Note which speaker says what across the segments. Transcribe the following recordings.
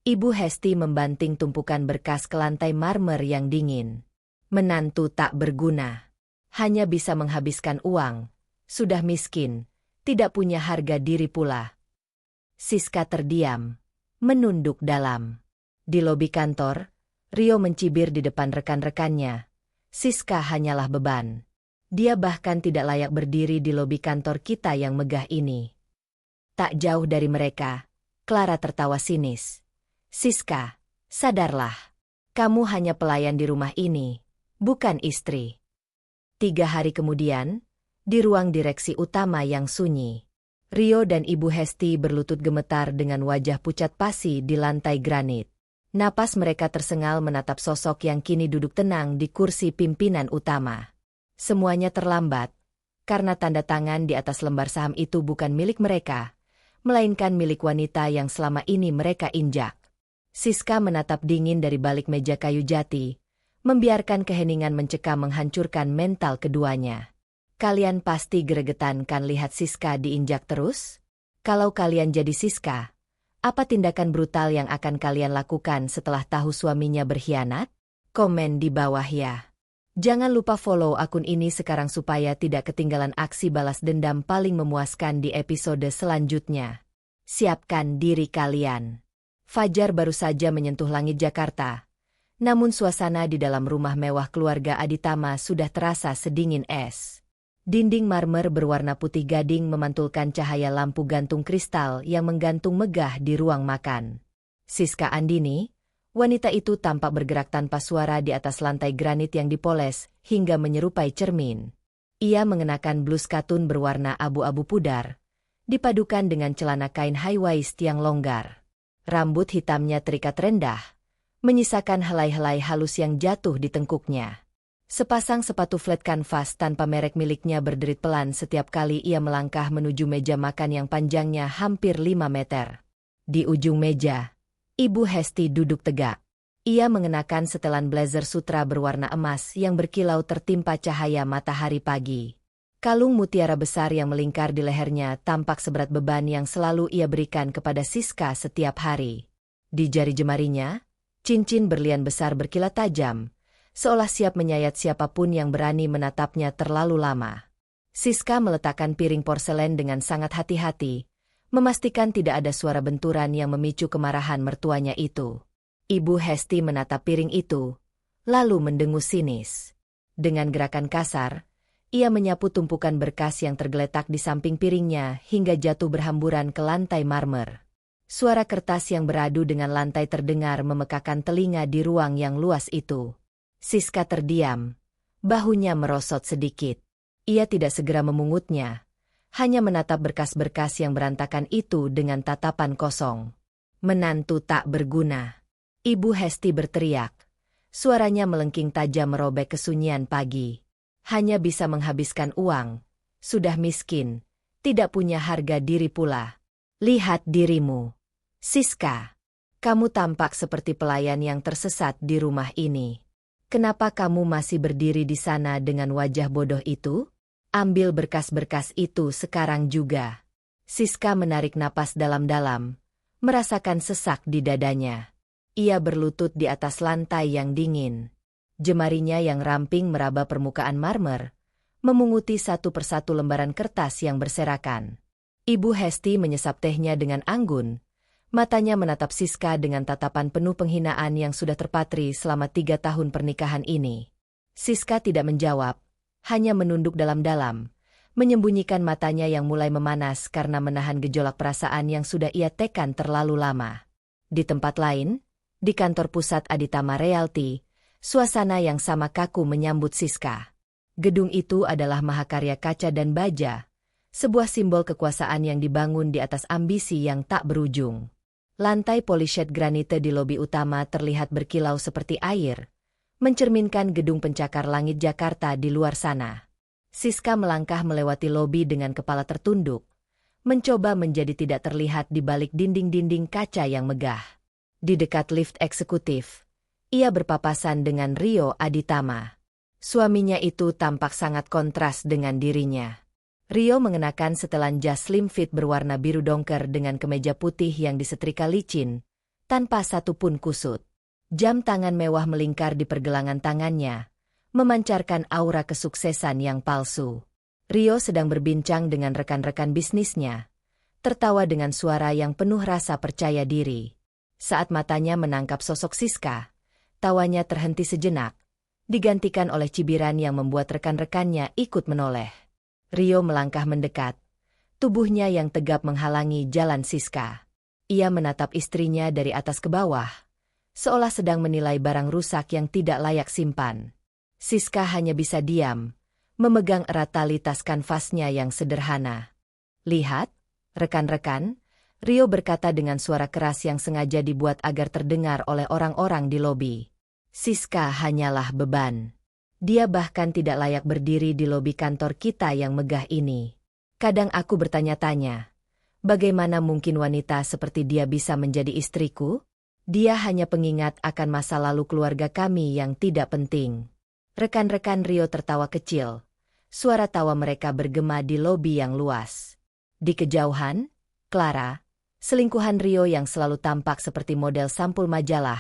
Speaker 1: Ibu Hesti membanting tumpukan berkas ke lantai marmer yang dingin. Menantu tak berguna. Hanya bisa menghabiskan uang. Sudah miskin. Tidak punya harga diri pula. Siska terdiam. Menunduk dalam. Di lobi kantor, Rio mencibir di depan rekan-rekannya. Siska hanyalah beban. Dia bahkan tidak layak berdiri di lobi kantor kita yang megah ini. Tak jauh dari mereka, Clara tertawa sinis. Siska, sadarlah. Kamu hanya pelayan di rumah ini, bukan istri. 3 hari kemudian, di ruang direksi utama yang sunyi, Rio dan Ibu Hesti berlutut gemetar dengan wajah pucat pasi di lantai granit. Napas mereka tersengal menatap sosok yang kini duduk tenang di kursi pimpinan utama. Semuanya terlambat, karena tanda tangan di atas lembar saham itu bukan milik mereka, melainkan milik wanita yang selama ini mereka injak. Siska menatap dingin dari balik meja kayu jati, membiarkan keheningan mencekam menghancurkan mental keduanya. Kalian pasti gregetan kan lihat Siska diinjak terus? Kalau kalian jadi Siska, apa tindakan brutal yang akan kalian lakukan setelah tahu suaminya berkhianat? Komen di bawah ya. Jangan lupa follow akun ini sekarang supaya tidak ketinggalan aksi balas dendam paling memuaskan di episode selanjutnya. Siapkan diri kalian. Fajar baru saja menyentuh langit Jakarta. Namun suasana di dalam rumah mewah keluarga Aditama sudah terasa sedingin es. Dinding marmer berwarna putih gading memantulkan cahaya lampu gantung kristal yang menggantung megah di ruang makan. Siska Andini, wanita itu tampak bergerak tanpa suara di atas lantai granit yang dipoles hingga menyerupai cermin. Ia mengenakan blus katun berwarna abu-abu pudar, dipadukan dengan celana kain high waist yang longgar. Rambut hitamnya terikat rendah, menyisakan helai-helai halus yang jatuh di tengkuknya. Sepasang sepatu flat kanvas tanpa merek miliknya berderit pelan setiap kali ia melangkah menuju meja makan yang panjangnya hampir 5 meter. Di ujung meja, Ibu Hesti duduk tegak. Ia mengenakan setelan blazer sutra berwarna emas yang berkilau tertimpa cahaya matahari pagi. Kalung mutiara besar yang melingkar di lehernya tampak seberat beban yang selalu ia berikan kepada Siska setiap hari. Di jari jemarinya, cincin berlian besar berkilat tajam, seolah siap menyayat siapapun yang berani menatapnya terlalu lama. Siska meletakkan piring porselen dengan sangat hati-hati, memastikan tidak ada suara benturan yang memicu kemarahan mertuanya itu. Ibu Hesti menatap piring itu, lalu mendengus sinis. Dengan gerakan kasar, ia menyapu tumpukan berkas yang tergeletak di samping piringnya hingga jatuh berhamburan ke lantai marmer. Suara kertas yang beradu dengan lantai terdengar memekakan telinga di ruang yang luas itu. Siska terdiam, bahunya merosot sedikit. Ia tidak segera memungutnya, hanya menatap berkas-berkas yang berantakan itu dengan tatapan kosong. Menantu tak berguna. Ibu Hesti berteriak. Suaranya melengking tajam merobek kesunyian pagi. Hanya bisa menghabiskan uang. Sudah miskin. Tidak punya harga diri pula. Lihat dirimu. Siska. Kamu tampak seperti pelayan yang tersesat di rumah ini. Kenapa kamu masih berdiri di sana dengan wajah bodoh itu? Ambil berkas-berkas itu sekarang juga. Siska menarik napas dalam-dalam, merasakan sesak di dadanya. Ia berlutut di atas lantai yang dingin. Jemarinya yang ramping meraba permukaan marmer, memunguti satu persatu lembaran kertas yang berserakan. Ibu Hesti menyesap tehnya dengan anggun. Matanya menatap Siska dengan tatapan penuh penghinaan yang sudah terpatri selama 3 tahun pernikahan ini. Siska tidak menjawab, hanya menunduk dalam-dalam, menyembunyikan matanya yang mulai memanas karena menahan gejolak perasaan yang sudah ia tekan terlalu lama. Di tempat lain, di kantor pusat Aditama Realty, suasana yang sama kaku menyambut Siska. Gedung itu adalah mahakarya kaca dan baja, sebuah simbol kekuasaan yang dibangun di atas ambisi yang tak berujung. Lantai polished granite di lobi utama terlihat berkilau seperti air, mencerminkan gedung pencakar langit Jakarta di luar sana. Siska melangkah melewati lobi dengan kepala tertunduk, mencoba menjadi tidak terlihat di balik dinding-dinding kaca yang megah. Di dekat lift eksekutif, ia berpapasan dengan Rio Aditama. Suaminya itu tampak sangat kontras dengan dirinya. Rio mengenakan setelan jas slim fit berwarna biru dongker dengan kemeja putih yang disetrika licin, tanpa satupun kusut. Jam tangan mewah melingkar di pergelangan tangannya, memancarkan aura kesuksesan yang palsu. Rio sedang berbincang dengan rekan-rekan bisnisnya, tertawa dengan suara yang penuh rasa percaya diri. Saat matanya menangkap sosok Siska, tawanya terhenti sejenak, digantikan oleh cibiran yang membuat rekan-rekannya ikut menoleh. Rio melangkah mendekat, tubuhnya yang tegap menghalangi jalan Siska. Ia menatap istrinya dari atas ke bawah, seolah sedang menilai barang rusak yang tidak layak simpan. Siska hanya bisa diam, memegang erat tali tas kanvasnya yang sederhana. "Lihat, rekan-rekan," Rio berkata dengan suara keras yang sengaja dibuat agar terdengar oleh orang-orang di lobi. Siska hanyalah beban. Dia bahkan tidak layak berdiri di lobi kantor kita yang megah ini. Kadang aku bertanya-tanya, bagaimana mungkin wanita seperti dia bisa menjadi istriku? Dia hanya pengingat akan masa lalu keluarga kami yang tidak penting. Rekan-rekan Rio tertawa kecil. Suara tawa mereka bergema di lobi yang luas. Di kejauhan, Clara, selingkuhan Rio yang selalu tampak seperti model sampul majalah,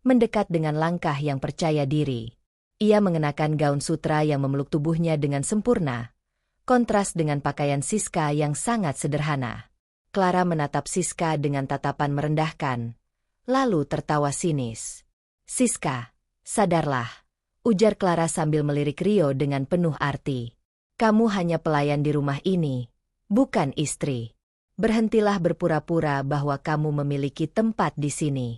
Speaker 1: mendekat dengan langkah yang percaya diri. Ia mengenakan gaun sutra yang memeluk tubuhnya dengan sempurna, kontras dengan pakaian Siska yang sangat sederhana. Clara menatap Siska dengan tatapan merendahkan, lalu tertawa sinis. "Siska, sadarlah," ujar Clara sambil melirik Rio dengan penuh arti. "Kamu hanya pelayan di rumah ini, bukan istri. Berhentilah berpura-pura bahwa kamu memiliki tempat di sini.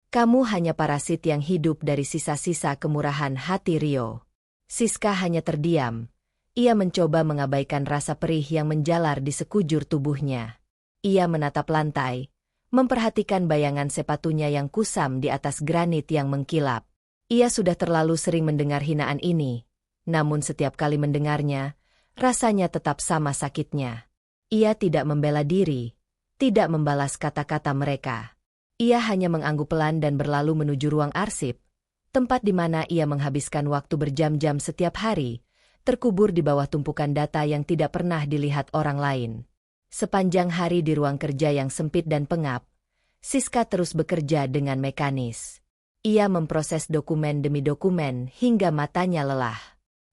Speaker 1: Kamu hanya parasit yang hidup dari sisa-sisa kemurahan hati Rio." Siska hanya terdiam. Ia mencoba mengabaikan rasa perih yang menjalar di sekujur tubuhnya. Ia menatap lantai, memperhatikan bayangan sepatunya yang kusam di atas granit yang mengkilap. Ia sudah terlalu sering mendengar hinaan ini, namun setiap kali mendengarnya, rasanya tetap sama sakitnya. Ia tidak membela diri, tidak membalas kata-kata mereka. Ia hanya mengangguk pelan dan berlalu menuju ruang arsip, tempat di mana ia menghabiskan waktu berjam-jam setiap hari, terkubur di bawah tumpukan data yang tidak pernah dilihat orang lain. Sepanjang hari di ruang kerja yang sempit dan pengap, Siska terus bekerja dengan mekanis. Ia memproses dokumen demi dokumen hingga matanya lelah.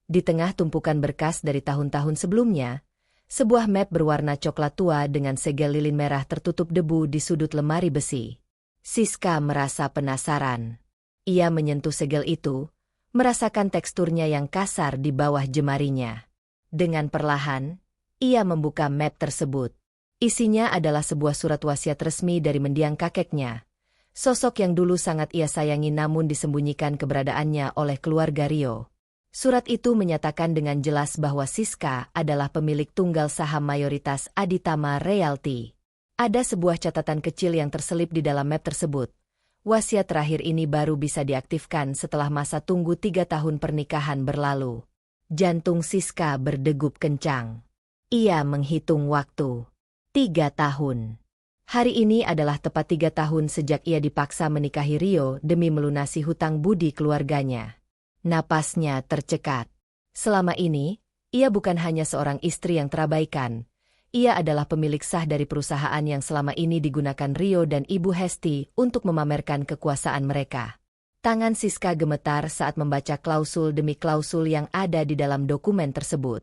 Speaker 1: Di tengah tumpukan berkas dari tahun-tahun sebelumnya, sebuah map berwarna coklat tua dengan segel lilin merah tertutup debu di sudut lemari besi. Siska merasa penasaran. Ia menyentuh segel itu, merasakan teksturnya yang kasar di bawah jemarinya. Dengan perlahan, ia membuka map tersebut. Isinya adalah sebuah surat wasiat resmi dari mendiang kakeknya. Sosok yang dulu sangat ia sayangi namun disembunyikan keberadaannya oleh keluarga Rio. Surat itu menyatakan dengan jelas bahwa Siska adalah pemilik tunggal saham mayoritas Aditama Realty. Ada sebuah catatan kecil yang terselip di dalam map tersebut. Wasiat terakhir ini baru bisa diaktifkan setelah masa tunggu 3 tahun pernikahan berlalu. Jantung Siska berdegup kencang. Ia menghitung waktu. 3 tahun. Hari ini adalah tepat 3 tahun sejak ia dipaksa menikahi Rio demi melunasi hutang budi keluarganya. Napasnya tercekat. Selama ini, ia bukan hanya seorang istri yang terabaikan. Ia adalah pemilik sah dari perusahaan yang selama ini digunakan Rio dan Ibu Hesti untuk memamerkan kekuasaan mereka. Tangan Siska gemetar saat membaca klausul demi klausul yang ada di dalam dokumen tersebut.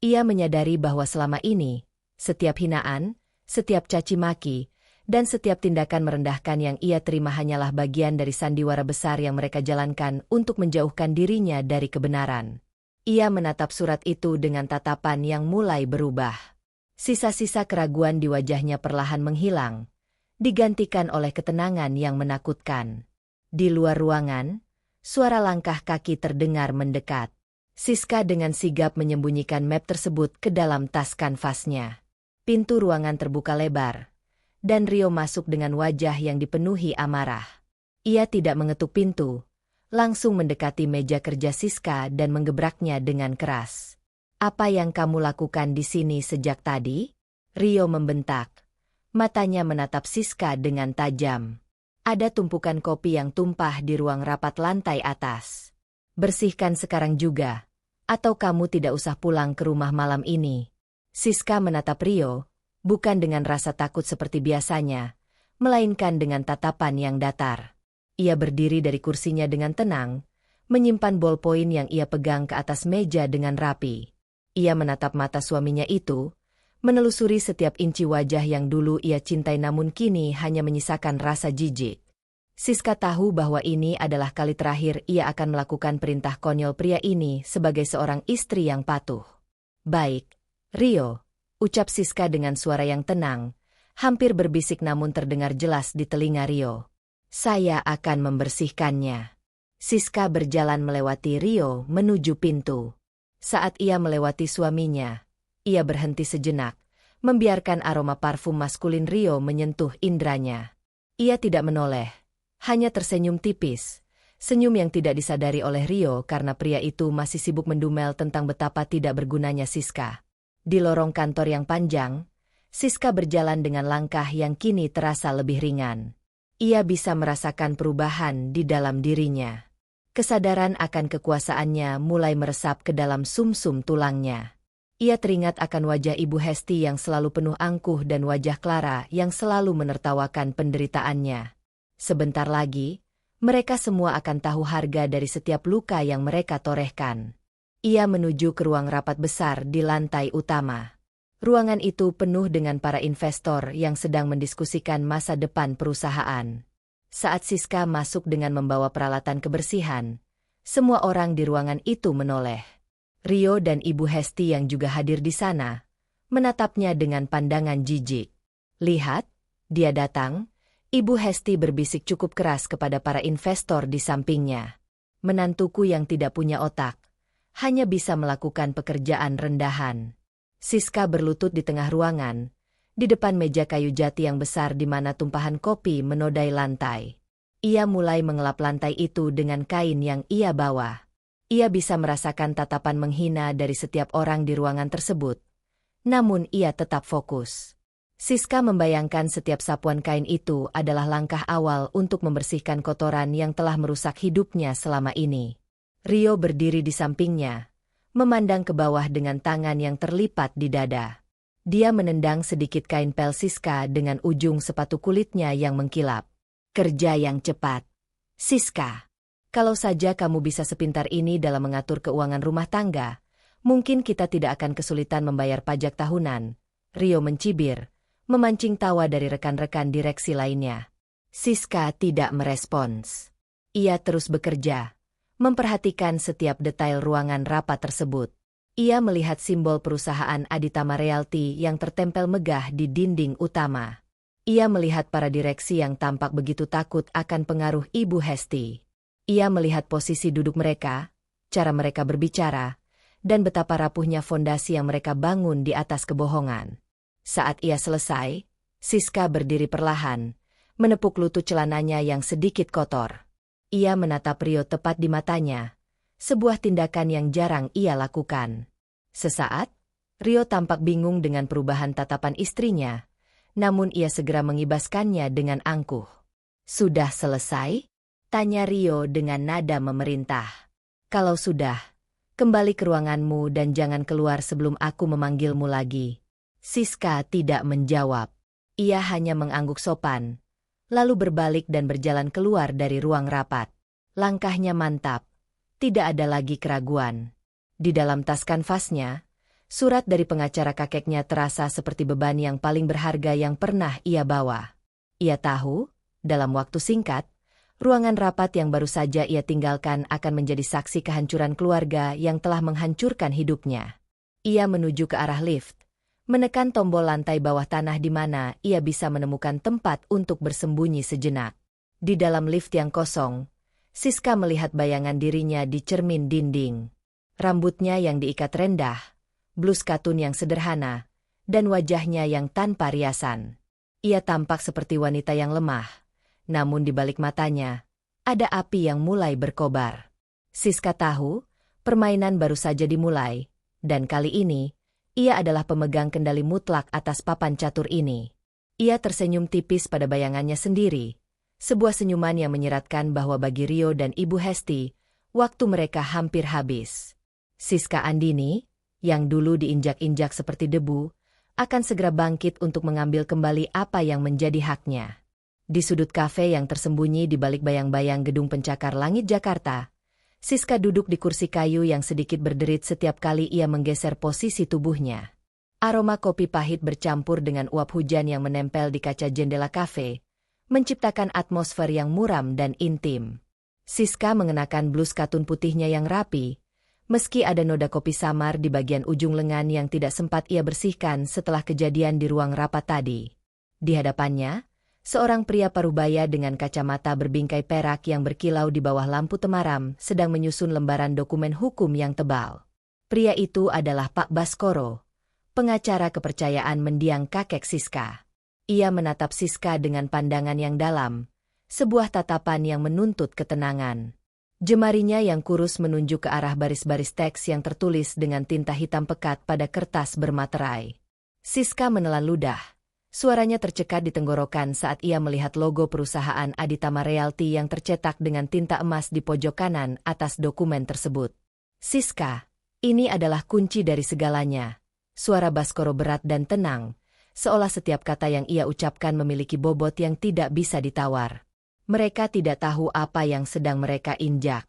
Speaker 1: Ia menyadari bahwa selama ini, setiap hinaan, setiap caci maki, dan setiap tindakan merendahkan yang ia terima hanyalah bagian dari sandiwara besar yang mereka jalankan untuk menjauhkan dirinya dari kebenaran. Ia menatap surat itu dengan tatapan yang mulai berubah. Sisa-sisa keraguan di wajahnya perlahan menghilang, digantikan oleh ketenangan yang menakutkan. Di luar ruangan, suara langkah kaki terdengar mendekat. Siska dengan sigap menyembunyikan map tersebut ke dalam tas kanvasnya. Pintu ruangan terbuka lebar, dan Rio masuk dengan wajah yang dipenuhi amarah. Ia tidak mengetuk pintu, langsung mendekati meja kerja Siska dan menggebraknya dengan keras. "Apa yang kamu lakukan di sini sejak tadi?" Rio membentak. Matanya menatap Siska dengan tajam. "Ada tumpukan kopi yang tumpah di ruang rapat lantai atas. Bersihkan sekarang juga, atau kamu tidak usah pulang ke rumah malam ini." Siska menatap Rio, bukan dengan rasa takut seperti biasanya, melainkan dengan tatapan yang datar. Ia berdiri dari kursinya dengan tenang, menyimpan bolpoin yang ia pegang ke atas meja dengan rapi. Ia menatap mata suaminya itu, menelusuri setiap inci wajah yang dulu ia cintai namun kini hanya menyisakan rasa jijik. Siska tahu bahwa ini adalah kali terakhir ia akan melakukan perintah konyol pria ini sebagai seorang istri yang patuh. "Baik, Rio," ucap Siska dengan suara yang tenang, hampir berbisik namun terdengar jelas di telinga Rio. "Saya akan membersihkannya." Siska berjalan melewati Rio menuju pintu. Saat ia melewati suaminya, ia berhenti sejenak, membiarkan aroma parfum maskulin Rio menyentuh indranya. Ia tidak menoleh, hanya tersenyum tipis, senyum yang tidak disadari oleh Rio karena pria itu masih sibuk mendumel tentang betapa tidak bergunanya Siska. Di lorong kantor yang panjang, Siska berjalan dengan langkah yang kini terasa lebih ringan. Ia bisa merasakan perubahan di dalam dirinya. Kesadaran akan kekuasaannya mulai meresap ke dalam sumsum tulangnya. Ia teringat akan wajah Ibu Hesti yang selalu penuh angkuh dan wajah Clara yang selalu menertawakan penderitaannya. Sebentar lagi, mereka semua akan tahu harga dari setiap luka yang mereka torehkan. Ia menuju ke ruang rapat besar di lantai utama. Ruangan itu penuh dengan para investor yang sedang mendiskusikan masa depan perusahaan. Saat Siska masuk dengan membawa peralatan kebersihan, semua orang di ruangan itu menoleh. Rio dan Ibu Hesti yang juga hadir di sana, menatapnya dengan pandangan jijik. "Lihat, dia datang." Ibu Hesti berbisik cukup keras kepada para investor di sampingnya. "Menantuku yang tidak punya otak, hanya bisa melakukan pekerjaan rendahan." Siska berlutut di tengah ruangan, di depan meja kayu jati yang besar di mana tumpahan kopi menodai lantai. Ia mulai mengelap lantai itu dengan kain yang ia bawa. Ia bisa merasakan tatapan menghina dari setiap orang di ruangan tersebut. Namun ia tetap fokus. Siska membayangkan setiap sapuan kain itu adalah langkah awal untuk membersihkan kotoran yang telah merusak hidupnya selama ini. Rio berdiri di sampingnya, memandang ke bawah dengan tangan yang terlipat di dada. Dia menendang sedikit kain pel Siska dengan ujung sepatu kulitnya yang mengkilap. "Kerja yang cepat, Siska. Kalau saja kamu bisa sepintar ini dalam mengatur keuangan rumah tangga, mungkin kita tidak akan kesulitan membayar pajak tahunan." Rio mencibir, memancing tawa dari rekan-rekan direksi lainnya. Siska tidak merespons. Ia terus bekerja, memperhatikan setiap detail ruangan rapat tersebut. Ia melihat simbol perusahaan Aditama Realty yang tertempel megah di dinding utama. Ia melihat para direksi yang tampak begitu takut akan pengaruh Ibu Hesti. Ia melihat posisi duduk mereka, cara mereka berbicara, dan betapa rapuhnya fondasi yang mereka bangun di atas kebohongan. Saat ia selesai, Siska berdiri perlahan, menepuk lutut celananya yang sedikit kotor. Ia menatap Rio tepat di matanya, sebuah tindakan yang jarang ia lakukan. Sesaat, Rio tampak bingung dengan perubahan tatapan istrinya, namun ia segera mengibaskannya dengan angkuh. "Sudah selesai?" tanya Rio dengan nada memerintah. "Kalau sudah, kembali ke ruanganmu dan jangan keluar sebelum aku memanggilmu lagi." Siska tidak menjawab. Ia hanya mengangguk sopan, lalu berbalik dan berjalan keluar dari ruang rapat. Langkahnya mantap, tidak ada lagi keraguan. Di dalam tas kanvasnya, surat dari pengacara kakeknya terasa seperti beban yang paling berharga yang pernah ia bawa. Ia tahu, dalam waktu singkat, ruangan rapat yang baru saja ia tinggalkan akan menjadi saksi kehancuran keluarga yang telah menghancurkan hidupnya. Ia menuju ke arah lift, menekan tombol lantai bawah tanah di mana ia bisa menemukan tempat untuk bersembunyi sejenak. Di dalam lift yang kosong, Siska melihat bayangan dirinya di cermin dinding. Rambutnya yang diikat rendah, blus katun yang sederhana, dan wajahnya yang tanpa riasan. Ia tampak seperti wanita yang lemah, namun di balik matanya, ada api yang mulai berkobar. Siska tahu, permainan baru saja dimulai, dan kali ini, ia adalah pemegang kendali mutlak atas papan catur ini. Ia tersenyum tipis pada bayangannya sendiri, sebuah senyuman yang menyeratkan bahwa bagi Rio dan Ibu Hesti, waktu mereka hampir habis. Siska Andini, yang dulu diinjak-injak seperti debu, akan segera bangkit untuk mengambil kembali apa yang menjadi haknya. Di sudut kafe yang tersembunyi di balik bayang-bayang gedung pencakar langit Jakarta, Siska duduk di kursi kayu yang sedikit berderit setiap kali ia menggeser posisi tubuhnya. Aroma kopi pahit bercampur dengan uap hujan yang menempel di kaca jendela kafe, menciptakan atmosfer yang muram dan intim. Siska mengenakan blus katun putihnya yang rapi, meski ada noda kopi samar di bagian ujung lengan yang tidak sempat ia bersihkan setelah kejadian di ruang rapat tadi. Di hadapannya, seorang pria parubaya dengan kacamata berbingkai perak yang berkilau di bawah lampu temaram sedang menyusun lembaran dokumen hukum yang tebal. Pria itu adalah Pak Baskoro, pengacara kepercayaan mendiang kakek Siska. Ia menatap Siska dengan pandangan yang dalam, sebuah tatapan yang menuntut ketenangan. Jemarinya yang kurus menunjuk ke arah baris-baris teks yang tertulis dengan tinta hitam pekat pada kertas bermaterai. Siska menelan ludah. Suaranya tercekat di tenggorokan saat ia melihat logo perusahaan Aditama Realty yang tercetak dengan tinta emas di pojok kanan atas dokumen tersebut. Siska, ini adalah kunci dari segalanya. Suara Baskoro berat dan tenang, seolah setiap kata yang ia ucapkan memiliki bobot yang tidak bisa ditawar. Mereka tidak tahu apa yang sedang mereka injak.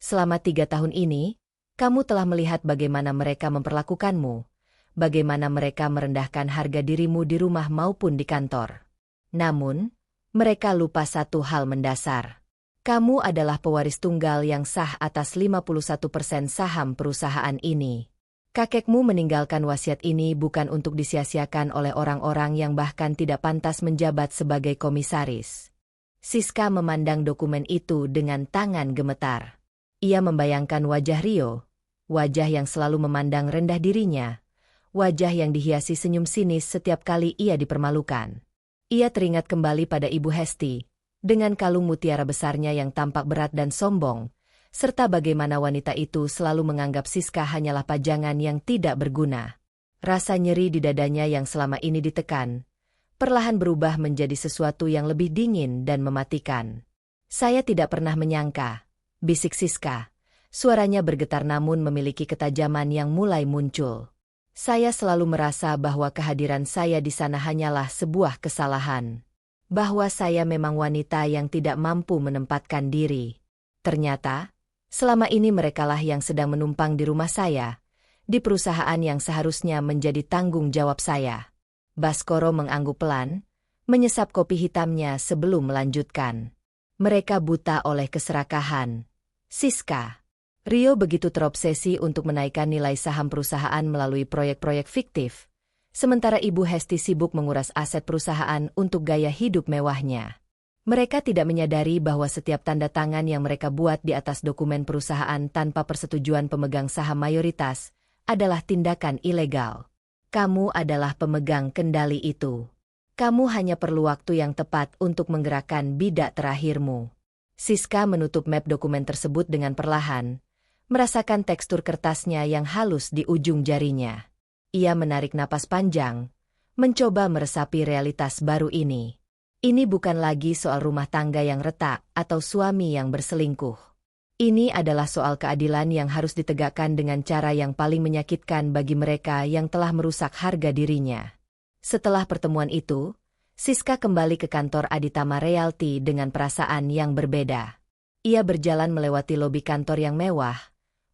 Speaker 1: Selama 3 tahun ini, kamu telah melihat bagaimana mereka memperlakukanmu. Bagaimana mereka merendahkan harga dirimu di rumah maupun di kantor. Namun, mereka lupa satu hal mendasar. Kamu adalah pewaris tunggal yang sah atas 51% saham perusahaan ini. Kakekmu meninggalkan wasiat ini bukan untuk disia-siakan oleh orang-orang yang bahkan tidak pantas menjabat sebagai komisaris. Siska memandang dokumen itu dengan tangan gemetar. Ia membayangkan wajah Rio, wajah yang selalu memandang rendah dirinya, wajah yang dihiasi senyum sinis setiap kali ia dipermalukan. Ia teringat kembali pada Ibu Hesti, dengan kalung mutiara besarnya yang tampak berat dan sombong, serta bagaimana wanita itu selalu menganggap Siska hanyalah pajangan yang tidak berguna. Rasa nyeri di dadanya yang selama ini ditekan, perlahan berubah menjadi sesuatu yang lebih dingin dan mematikan. Saya tidak pernah menyangka, bisik Siska. Suaranya bergetar namun memiliki ketajaman yang mulai muncul. Saya selalu merasa bahwa kehadiran saya di sana hanyalah sebuah kesalahan. Bahwa saya memang wanita yang tidak mampu menempatkan diri. Ternyata, selama ini merekalah yang sedang menumpang di rumah saya, di perusahaan yang seharusnya menjadi tanggung jawab saya. Baskoro mengangguk pelan, menyesap kopi hitamnya sebelum melanjutkan. Mereka buta oleh keserakahan. Siska. Rio begitu terobsesi untuk menaikkan nilai saham perusahaan melalui proyek-proyek fiktif, sementara Ibu Hesti sibuk menguras aset perusahaan untuk gaya hidup mewahnya. Mereka tidak menyadari bahwa setiap tanda tangan yang mereka buat di atas dokumen perusahaan tanpa persetujuan pemegang saham mayoritas adalah tindakan ilegal. Kamu adalah pemegang kendali itu. Kamu hanya perlu waktu yang tepat untuk menggerakkan bidak terakhirmu. Siska menutup map dokumen tersebut dengan perlahan, merasakan tekstur kertasnya yang halus di ujung jarinya. Ia menarik napas panjang, mencoba meresapi realitas baru ini. Ini bukan lagi soal rumah tangga yang retak atau suami yang berselingkuh. Ini adalah soal keadilan yang harus ditegakkan dengan cara yang paling menyakitkan bagi mereka yang telah merusak harga dirinya. Setelah pertemuan itu, Siska kembali ke kantor Aditama Realty dengan perasaan yang berbeda. Ia berjalan melewati lobi kantor yang mewah,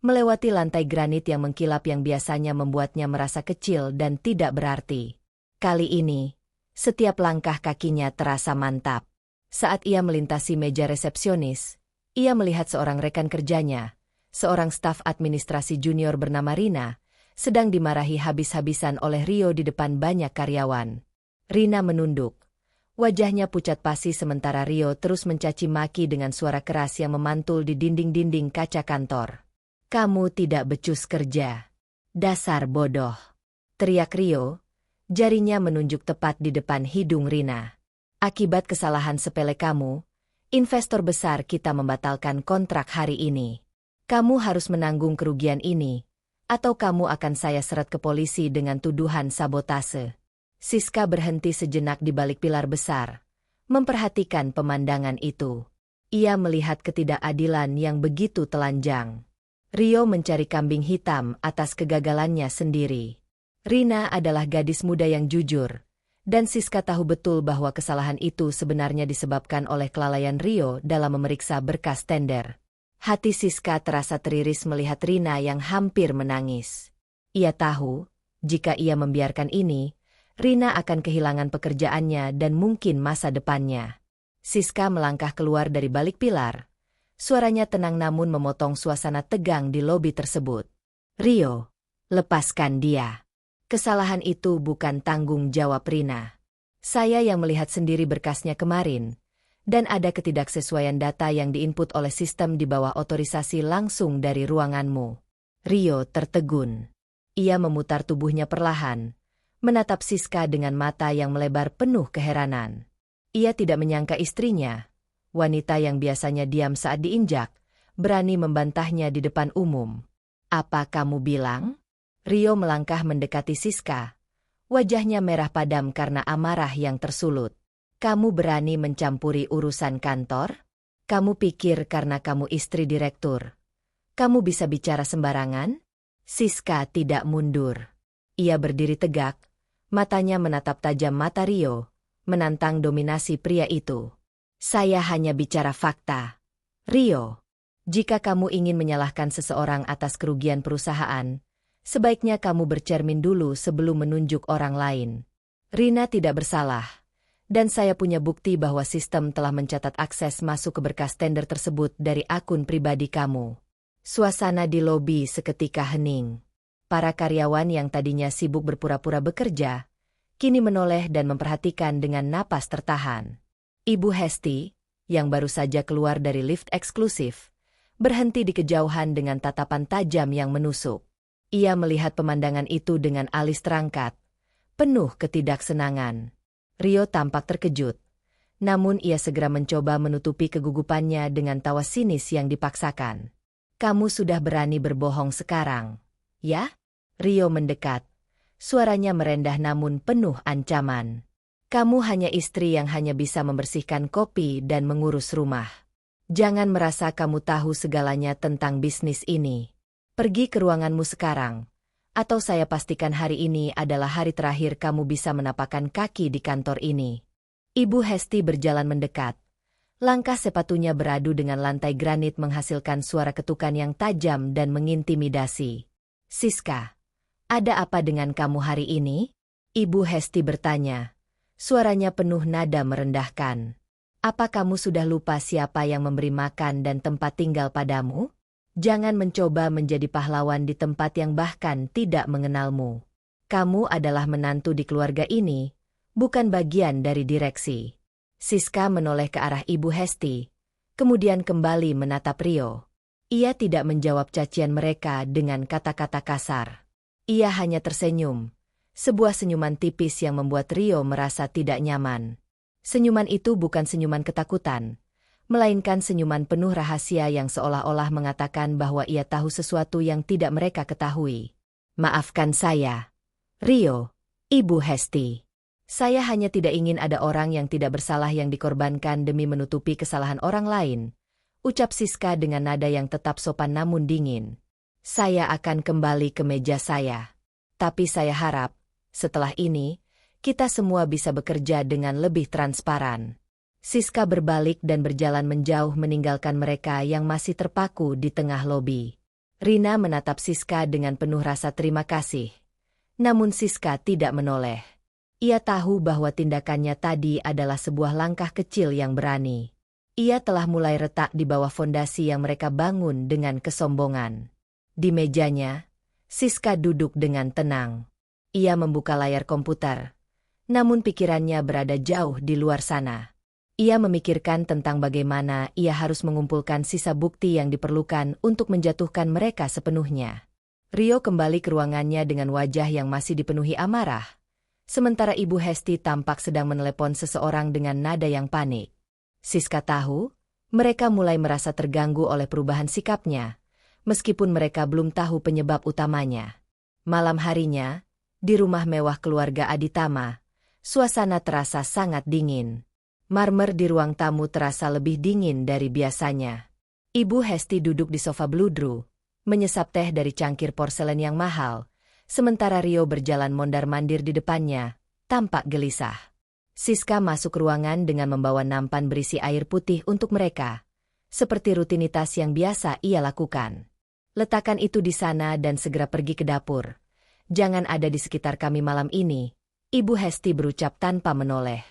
Speaker 1: melewati lantai granit yang mengkilap yang biasanya membuatnya merasa kecil dan tidak berarti. Kali ini, setiap langkah kakinya terasa mantap. Saat ia melintasi meja resepsionis, ia melihat seorang rekan kerjanya, seorang staf administrasi junior bernama Rina, sedang dimarahi habis-habisan oleh Rio di depan banyak karyawan. Rina menunduk. Wajahnya pucat pasi sementara Rio terus mencaci maki dengan suara keras yang memantul di dinding-dinding kaca kantor. Kamu tidak becus kerja. Dasar bodoh. Teriak Rio, jarinya menunjuk tepat di depan hidung Rina. Akibat kesalahan sepele kamu, investor besar kita membatalkan kontrak hari ini. Kamu harus menanggung kerugian ini, atau kamu akan saya seret ke polisi dengan tuduhan sabotase. Siska berhenti sejenak di balik pilar besar, memperhatikan pemandangan itu. Ia melihat ketidakadilan yang begitu telanjang. Rio mencari kambing hitam atas kegagalannya sendiri. Rina adalah gadis muda yang jujur. Dan Siska tahu betul bahwa kesalahan itu sebenarnya disebabkan oleh kelalaian Rio dalam memeriksa berkas tender. Hati Siska terasa teriris melihat Rina yang hampir menangis. Ia tahu, jika ia membiarkan ini, Rina akan kehilangan pekerjaannya dan mungkin masa depannya. Siska melangkah keluar dari balik pilar. Suaranya tenang namun memotong suasana tegang di lobi tersebut. Rio, lepaskan dia. Kesalahan itu bukan tanggung jawab Rina. Saya yang melihat sendiri berkasnya kemarin, dan ada ketidaksesuaian data yang diinput oleh sistem di bawah otorisasi langsung dari ruanganmu. Rio tertegun. Ia memutar tubuhnya perlahan, menatap Siska dengan mata yang melebar penuh keheranan. Ia tidak menyangka istrinya, wanita yang biasanya diam saat diinjak, berani membantahnya di depan umum. Apa kamu bilang? Rio melangkah mendekati Siska. Wajahnya merah padam karena amarah yang tersulut. Kamu berani mencampuri urusan kantor? Kamu pikir karena kamu istri direktur, kamu bisa bicara sembarangan? Siska tidak mundur. Ia berdiri tegak, matanya menatap tajam mata Rio, menantang dominasi pria itu. Saya hanya bicara fakta. Rio, jika kamu ingin menyalahkan seseorang atas kerugian perusahaan, sebaiknya kamu bercermin dulu sebelum menunjuk orang lain. Rina tidak bersalah, dan saya punya bukti bahwa sistem telah mencatat akses masuk ke berkas tender tersebut dari akun pribadi kamu. Suasana di lobi seketika hening. Para karyawan yang tadinya sibuk berpura-pura bekerja, kini menoleh dan memperhatikan dengan napas tertahan. Ibu Hesti, yang baru saja keluar dari lift eksklusif, berhenti di kejauhan dengan tatapan tajam yang menusuk. Ia melihat pemandangan itu dengan alis terangkat, penuh ketidaksenangan. Rio tampak terkejut, namun ia segera mencoba menutupi kegugupannya dengan tawa sinis yang dipaksakan. Kamu sudah berani berbohong sekarang, ya? Rio mendekat, suaranya merendah namun penuh ancaman. Kamu hanya istri yang hanya bisa membersihkan kopi dan mengurus rumah. Jangan merasa kamu tahu segalanya tentang bisnis ini. Pergi ke ruanganmu sekarang, atau saya pastikan hari ini adalah hari terakhir kamu bisa menapakkan kaki di kantor ini. Ibu Hesti berjalan mendekat. Langkah sepatunya beradu dengan lantai granit menghasilkan suara ketukan yang tajam dan mengintimidasi. Siska, ada apa dengan kamu hari ini? Ibu Hesti bertanya. Suaranya penuh nada merendahkan. Apa kamu sudah lupa siapa yang memberi makan dan tempat tinggal padamu? Jangan mencoba menjadi pahlawan di tempat yang bahkan tidak mengenalmu. Kamu adalah menantu di keluarga ini, bukan bagian dari direksi. Siska menoleh ke arah Ibu Hesti, kemudian kembali menatap Rio. Ia tidak menjawab cacian mereka dengan kata-kata kasar. Ia hanya tersenyum, sebuah senyuman tipis yang membuat Rio merasa tidak nyaman. Senyuman itu bukan senyuman ketakutan, melainkan senyuman penuh rahasia yang seolah-olah mengatakan bahwa ia tahu sesuatu yang tidak mereka ketahui. Maafkan saya, Rio, Ibu Hesti. Saya hanya tidak ingin ada orang yang tidak bersalah yang dikorbankan demi menutupi kesalahan orang lain, ucap Siska dengan nada yang tetap sopan namun dingin. Saya akan kembali ke meja saya. Tapi saya harap, setelah ini, kita semua bisa bekerja dengan lebih transparan. Siska berbalik dan berjalan menjauh meninggalkan mereka yang masih terpaku di tengah lobi. Rina menatap Siska dengan penuh rasa terima kasih. Namun Siska tidak menoleh. Ia tahu bahwa tindakannya tadi adalah sebuah langkah kecil yang berani. Ia telah mulai retak di bawah fondasi yang mereka bangun dengan kesombongan. Di mejanya, Siska duduk dengan tenang. Ia membuka layar komputer, namun pikirannya berada jauh di luar sana. Ia memikirkan tentang bagaimana ia harus mengumpulkan sisa bukti yang diperlukan untuk menjatuhkan mereka sepenuhnya. Rio kembali ke ruangannya dengan wajah yang masih dipenuhi amarah, sementara Ibu Hesti tampak sedang menelepon seseorang dengan nada yang panik. Siska tahu, mereka mulai merasa terganggu oleh perubahan sikapnya, meskipun mereka belum tahu penyebab utamanya. Malam harinya, di rumah mewah keluarga Aditama, suasana terasa sangat dingin. Marmer di ruang tamu terasa lebih dingin dari biasanya. Ibu Hesti duduk di sofa bludru, menyesap teh dari cangkir porselen yang mahal, sementara Rio berjalan mondar-mandir di depannya, tampak gelisah. Siska masuk ruangan dengan membawa nampan berisi air putih untuk mereka, seperti rutinitas yang biasa ia lakukan. Letakkan itu di sana dan segera pergi ke dapur. Jangan ada di sekitar kami malam ini, Ibu Hesti berucap tanpa menoleh.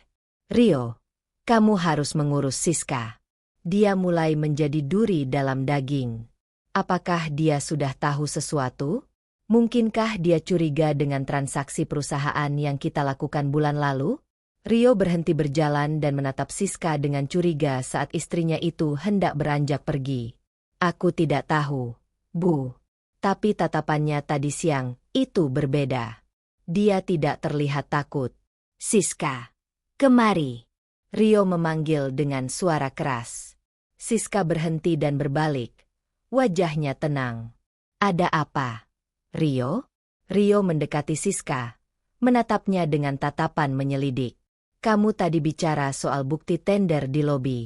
Speaker 1: Rio, kamu harus mengurus Siska. Dia mulai menjadi duri dalam daging. Apakah dia sudah tahu sesuatu? Mungkinkah dia curiga dengan transaksi perusahaan yang kita lakukan bulan lalu? Rio berhenti berjalan dan menatap Siska dengan curiga saat istrinya itu hendak beranjak pergi. Aku tidak tahu, Bu. Tapi tatapannya tadi siang itu berbeda. Dia tidak terlihat takut. Siska, kemari. Rio memanggil dengan suara keras. Siska berhenti dan berbalik. Wajahnya tenang. Ada apa, Rio? Rio mendekati Siska, menatapnya dengan tatapan menyelidik. Kamu tadi bicara soal bukti tender di lobi.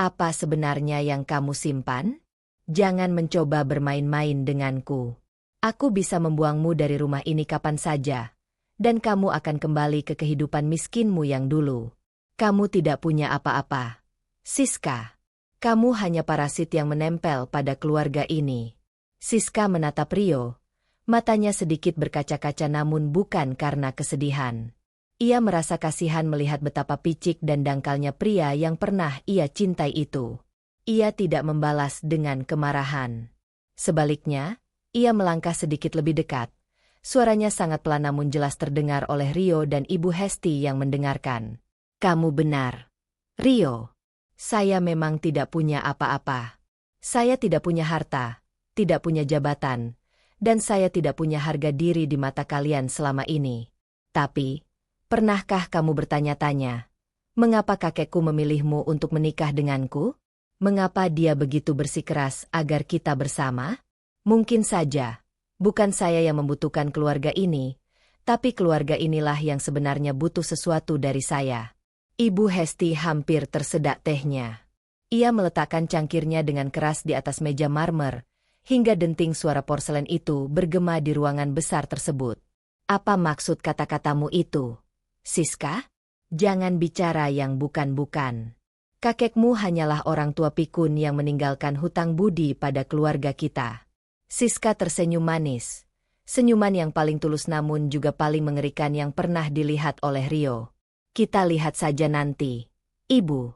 Speaker 1: Apa sebenarnya yang kamu simpan? Jangan mencoba bermain-main denganku. Aku bisa membuangmu dari rumah ini kapan saja, dan kamu akan kembali ke kehidupan miskinmu yang dulu. Kamu tidak punya apa-apa, Siska. Kamu hanya parasit yang menempel pada keluarga ini. Siska menatap Rio, matanya sedikit berkaca-kaca namun bukan karena kesedihan. Ia merasa kasihan melihat betapa picik dan dangkalnya pria yang pernah ia cintai itu. Ia tidak membalas dengan kemarahan. Sebaliknya, ia melangkah sedikit lebih dekat. Suaranya sangat pelan namun jelas terdengar oleh Rio dan Ibu Hesti yang mendengarkan. Kamu benar, Rio. Saya memang tidak punya apa-apa. Saya tidak punya harta, tidak punya jabatan, dan saya tidak punya harga diri di mata kalian selama ini. Tapi, pernahkah kamu bertanya-tanya, mengapa kakekku memilihmu untuk menikah denganku? Mengapa dia begitu bersikeras agar kita bersama? Mungkin saja, bukan saya yang membutuhkan keluarga ini, tapi keluarga inilah yang sebenarnya butuh sesuatu dari saya. Ibu Hesti hampir tersedak tehnya. Ia meletakkan cangkirnya dengan keras di atas meja marmer, hingga denting suara porselen itu bergema di ruangan besar tersebut. Apa maksud kata-katamu itu, Siska? Jangan bicara yang bukan-bukan. Kakekmu hanyalah orang tua pikun yang meninggalkan hutang budi pada keluarga kita. Siska tersenyum manis. Senyuman yang paling tulus namun juga paling mengerikan yang pernah dilihat oleh Rio. Kita lihat saja nanti, Ibu.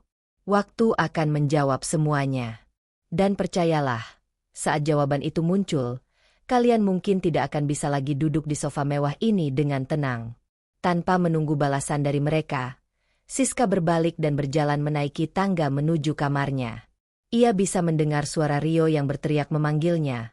Speaker 1: Waktu akan menjawab semuanya. Dan percayalah, saat jawaban itu muncul, kalian mungkin tidak akan bisa lagi duduk di sofa mewah ini dengan tenang. Tanpa menunggu balasan dari mereka, Siska berbalik dan berjalan menaiki tangga menuju kamarnya. Ia bisa mendengar suara Rio yang berteriak memanggilnya.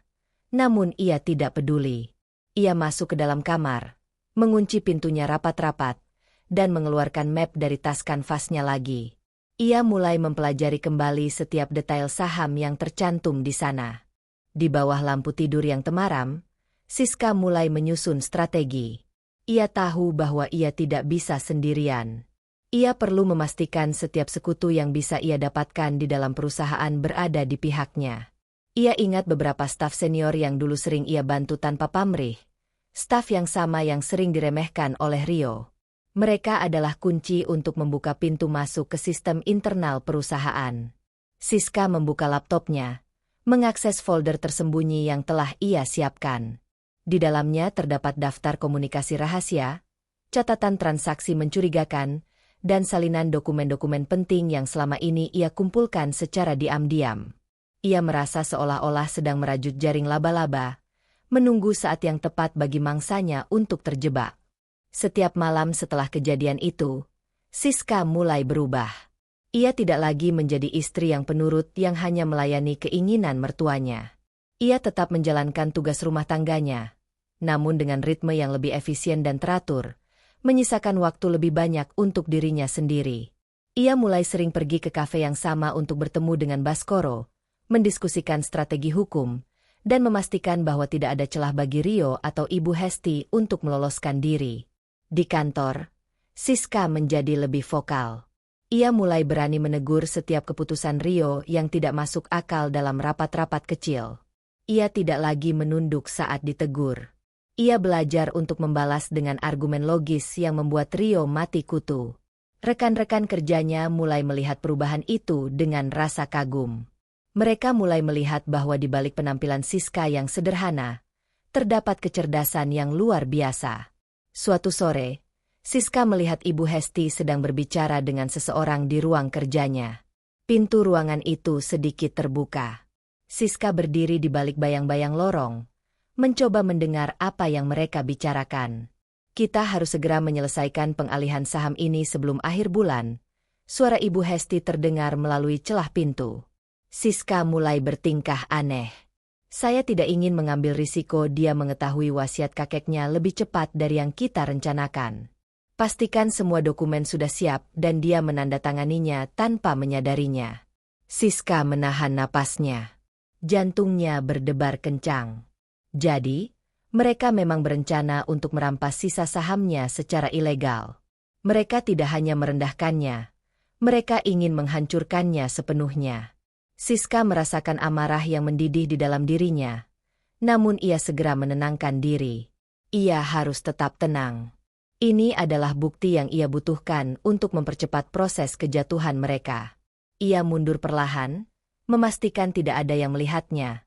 Speaker 1: Namun ia tidak peduli. Ia masuk ke dalam kamar, mengunci pintunya rapat-rapat, dan mengeluarkan map dari tas kanvasnya lagi. Ia mulai mempelajari kembali setiap detail saham yang tercantum di sana. Di bawah lampu tidur yang temaram, Siska mulai menyusun strategi. Ia tahu bahwa ia tidak bisa sendirian. Ia perlu memastikan setiap sekutu yang bisa ia dapatkan di dalam perusahaan berada di pihaknya. Ia ingat beberapa staf senior yang dulu sering ia bantu tanpa pamrih. Staf yang sama yang sering diremehkan oleh Rio. Mereka adalah kunci untuk membuka pintu masuk ke sistem internal perusahaan. Siska membuka laptopnya, mengakses folder tersembunyi yang telah ia siapkan. Di dalamnya terdapat daftar komunikasi rahasia, catatan transaksi mencurigakan, dan salinan dokumen-dokumen penting yang selama ini ia kumpulkan secara diam-diam. Ia merasa seolah-olah sedang merajut jaring laba-laba, menunggu saat yang tepat bagi mangsanya untuk terjebak. Setiap malam setelah kejadian itu, Siska mulai berubah. Ia tidak lagi menjadi istri yang penurut yang hanya melayani keinginan mertuanya. Ia tetap menjalankan tugas rumah tangganya, namun dengan ritme yang lebih efisien dan teratur, menyisakan waktu lebih banyak untuk dirinya sendiri. Ia mulai sering pergi ke kafe yang sama untuk bertemu dengan Baskoro, mendiskusikan strategi hukum, dan memastikan bahwa tidak ada celah bagi Rio atau Ibu Hesti untuk meloloskan diri. Di kantor, Siska menjadi lebih vokal. Ia mulai berani menegur setiap keputusan Rio yang tidak masuk akal dalam rapat-rapat kecil. Ia tidak lagi menunduk saat ditegur. Ia belajar untuk membalas dengan argumen logis yang membuat Rio mati kutu. Rekan-rekan kerjanya mulai melihat perubahan itu dengan rasa kagum. Mereka mulai melihat bahwa di balik penampilan Siska yang sederhana, terdapat kecerdasan yang luar biasa. Suatu sore, Siska melihat Ibu Hesti sedang berbicara dengan seseorang di ruang kerjanya. Pintu ruangan itu sedikit terbuka. Siska berdiri di balik bayang-bayang lorong, mencoba mendengar apa yang mereka bicarakan. Kita harus segera menyelesaikan pengalihan saham ini sebelum akhir bulan. Suara Ibu Hesti terdengar melalui celah pintu. Siska mulai bertingkah aneh. Saya tidak ingin mengambil risiko dia mengetahui wasiat kakeknya lebih cepat dari yang kita rencanakan. Pastikan semua dokumen sudah siap dan dia menandatanganinya tanpa menyadarinya. Siska menahan napasnya. Jantungnya berdebar kencang. Jadi, mereka memang berencana untuk merampas sisa sahamnya secara ilegal. Mereka tidak hanya merendahkannya, mereka ingin menghancurkannya sepenuhnya. Siska merasakan amarah yang mendidih di dalam dirinya, namun ia segera menenangkan diri. Ia harus tetap tenang. Ini adalah bukti yang ia butuhkan untuk mempercepat proses kejatuhan mereka. Ia mundur perlahan, memastikan tidak ada yang melihatnya,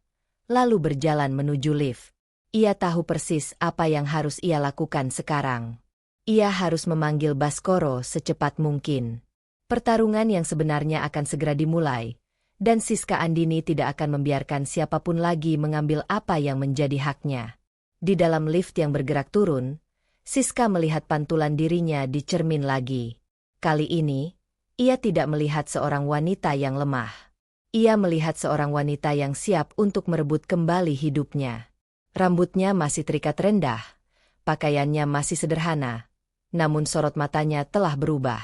Speaker 1: lalu berjalan menuju lift. Ia tahu persis apa yang harus ia lakukan sekarang. Ia harus memanggil Baskoro secepat mungkin. Pertarungan yang sebenarnya akan segera dimulai, dan Siska Andini tidak akan membiarkan siapapun lagi mengambil apa yang menjadi haknya. Di dalam lift yang bergerak turun, Siska melihat pantulan dirinya di cermin lagi. Kali ini, ia tidak melihat seorang wanita yang lemah. Ia melihat seorang wanita yang siap untuk merebut kembali hidupnya. Rambutnya masih terikat rendah, pakaiannya masih sederhana, namun sorot matanya telah berubah.